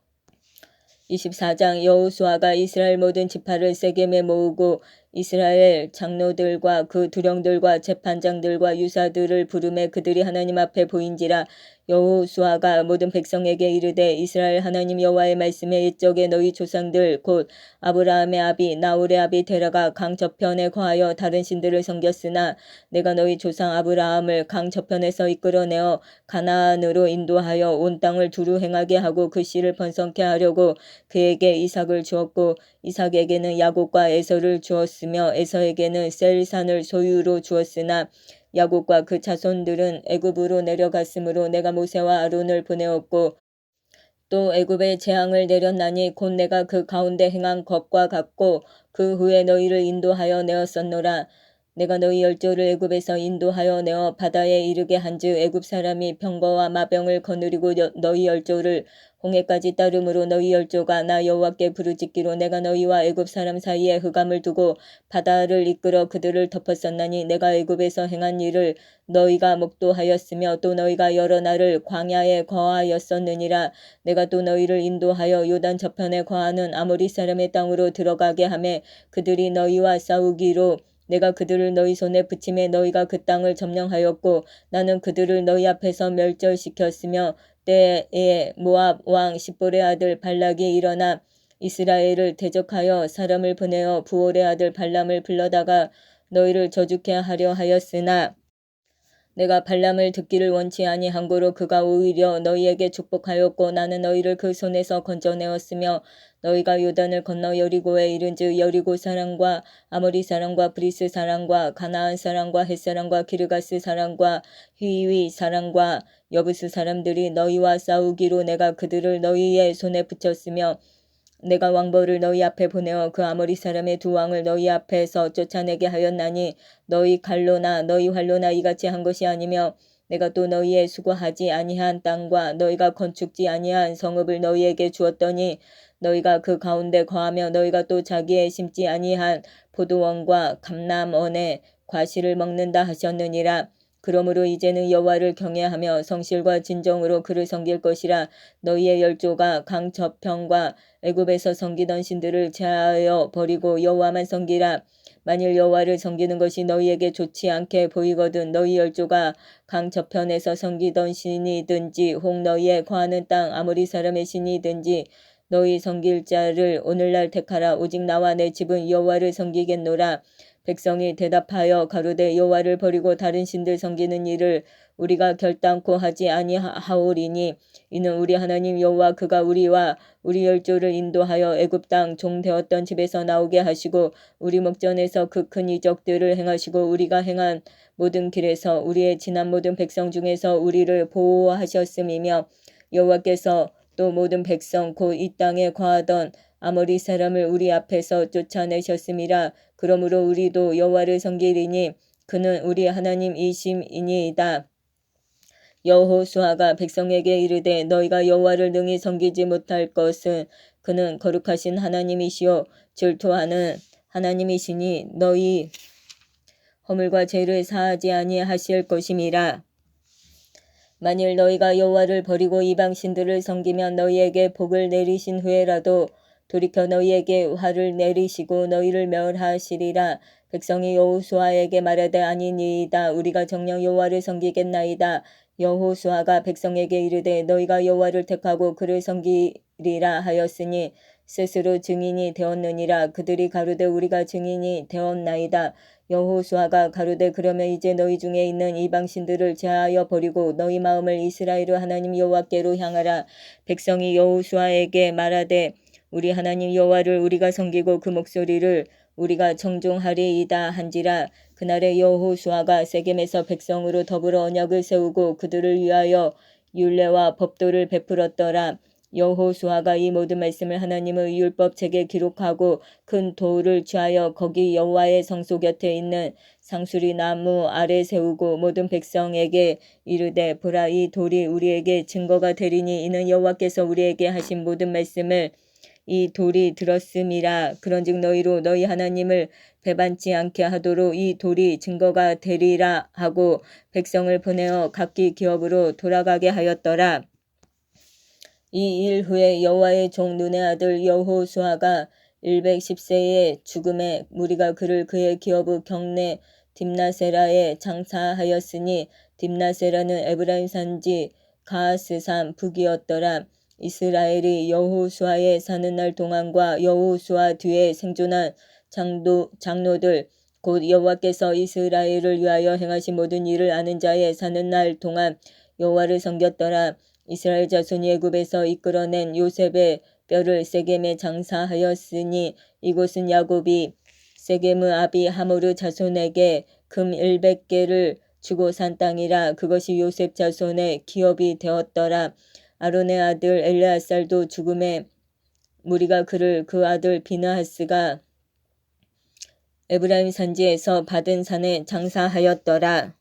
24장 여호수아가 이스라엘 모든 지파를 세겜에 모으고 이스라엘 장로들과 그 두령들과 재판장들과 유사들을 부르매 그들이 하나님 앞에 보인지라. 여호수아가 모든 백성에게 이르되 이스라엘 하나님 여호와의 말씀에 옛적에 너희 조상들 곧 아브라함의 아비 나홀의 아비 데라가 강 저편에 거하여 다른 신들을 섬겼으나 내가 너희 조상 아브라함을 강 저편에서 이끌어내어 가나안으로 인도하여 온 땅을 두루 행하게 하고 그 씨를 번성케 하려고 그에게 이삭을 주었고 이삭에게는 야곱과 에서를 주었으며 에서에게는 셀산을 소유로 주었으나 야곱과 그 자손들은 애굽으로 내려갔으므로 내가 모세와 아론을 보내었고 또 애굽에 재앙을 내렸나니 곧 내가 그 가운데 행한 것과 같고 그 후에 너희를 인도하여 내었었노라. 내가 너희 열조를 애굽에서 인도하여 내어 바다에 이르게 한즉 애굽 사람이 병거와 마병을 거느리고 너희 열조를 홍해까지 따름으로 너희 열조가 나 여호와께 부르짖기로 내가 너희와 애굽 사람 사이에 흑암을 두고 바다를 이끌어 그들을 덮었었나니 내가 애굽에서 행한 일을 너희가 목도하였으며 또 너희가 여러 날을 광야에 거하였었느니라. 내가 또 너희를 인도하여 요단 저편에 거하는 아모리 사람의 땅으로 들어가게 하매 그들이 너희와 싸우기로 내가 그들을 너희 손에 붙임에 너희가 그 땅을 점령하였고 나는 그들을 너희 앞에서 멸절시켰으며 때에 모압 왕 십볼의 아들 발락이 일어나 이스라엘을 대적하여 사람을 보내어 부올의 아들 발람을 불러다가 너희를 저주케 하려 하였으나 내가 발람을 듣기를 원치 아니한 고로 그가 오히려 너희에게 축복하였고 나는 너희를 그 손에서 건져내었으며 너희가 요단을 건너 여리고에 이른즉 여리고 사람과 아모리 사람과 브리스 사람과 가나안 사람과 헷 사람과 기르가스 사람과 휘위 사람과 여부스 사람들이 너희와 싸우기로 내가 그들을 너희의 손에 붙였으며 내가 왕벌을 너희 앞에 보내어 그 아모리 사람의 두 왕을 너희 앞에서 쫓아내게 하였나니 너희 칼로나 너희 활로나 이같이 한 것이 아니며 내가 또 너희의 수고하지 아니한 땅과 너희가 건축지 아니한 성읍을 너희에게 주었더니 너희가 그 가운데 거하며 너희가 또 자기의 심지 아니한 포도원과 감람원의 과실을 먹는다 하셨느니라. 그러므로 이제는 여호와를 경외하며 성실과 진정으로 그를 섬길 것이라. 너희의 열조가 강 저편과 애굽에서 섬기던 신들을 제하여 버리고 여호와만 섬기라. 만일 여호와를 섬기는 것이 너희에게 좋지 않게 보이거든 너희 열조가 강 저편에서 섬기던 신이든지 혹 너희의 거하는 땅 아모리 사람의 신이든지 너희 섬길 자를 오늘날 택하라. 오직 나와 내 집은 여호와를 섬기겠노라. 백성이 대답하여 가로되 여호와를 버리고 다른 신들 섬기는 일을 우리가 결단코 하지 아니하오리니 이는 우리 하나님 여호와 그가 우리와 우리 열조를 인도하여 애굽 땅 종 되었던 집에서 나오게 하시고 우리 목전에서 그 큰 이적들을 행하시고 우리가 행한 모든 길에서 우리의 지난 모든 백성 중에서 우리를 보호하셨음이며 여호와께서 또 모든 백성 곧 이 땅에 거하던 아모리 사람을 우리 앞에서 쫓아내셨음이라. 그러므로 우리도 여호와를 섬기리니 그는 우리 하나님이심이니이다. 여호수아가 백성에게 이르되 너희가 여호와를 능히 섬기지 못할 것은 그는 거룩하신 하나님이시요 질투하는 하나님이시니 너희 허물과 죄를 사하지 아니하실 것임이라. 만일 너희가 여호와를 버리고 이방 신들을 섬기면 너희에게 복을 내리신 후에라도 돌이켜 너희에게 화를 내리시고 너희를 멸하시리라. 백성이 여호수아에게 말하되 아니니이다. 우리가 정녕 여호와를 섬기겠나이다. 여호수아가 백성에게 이르되 너희가 여호와를 택하고 그를 섬기리라 하였으니 스스로 증인이 되었느니라. 그들이 가로되 우리가 증인이 되었나이다. 여호수아가 가로되 그러면 이제 너희 중에 있는 이방 신들을 제하여 버리고 너희 마음을 이스라엘의 하나님 여호와께로 향하라. 백성이 여호수아에게 말하되 우리 하나님 여호와를 우리가 섬기고 그 목소리를 우리가 청종하리이다 한지라. 그날에 여호수아가 세겜에서 백성으로 더불어 언약을 세우고 그들을 위하여 율례와 법도를 베풀었더라. 여호수아가 이 모든 말씀을 하나님의 율법책에 기록하고 큰 돌을 취하여 거기 여호와의 성소 곁에 있는 상수리 나무 아래 세우고 모든 백성에게 이르되 보라 이 돌이 우리에게 증거가 되리니 이는 여호와께서 우리에게 하신 모든 말씀을 이 돌이 들었음이라. 그런즉 너희로 너희 하나님을 배반치 않게 하도록 이 돌이 증거가 되리라 하고 백성을 보내어 각기 기업으로 돌아가게 하였더라. 이 일 후에 여호와의 종 눈의 아들 여호수아가 110세에 죽음에 무리가 그를 그의 기업의 경내 딥나세라에 장사하였으니 딥나세라는 에브라임 산지 가스산 북이었더라. 이스라엘이 여호수아에 사는 날 동안과 여호수아 뒤에 생존한 장로들 곧 여호와께서 이스라엘을 위하여 행하신 모든 일을 아는 자의 사는 날 동안 여호와를 섬겼더라. 이스라엘 자손이 애굽에서 이끌어낸 요셉의 뼈를 세겜에 장사하였으니 이곳은 야곱이 세겜의 아비 하모르 자손에게 금 100개를 주고 산 땅이라. 그것이 요셉 자손의 기업이 되었더라. 아론의 아들 엘르아살도 죽음에 무리가 그를 그 아들 비느하스가 에브라임 산지에서 받은 산에 장사하였더라.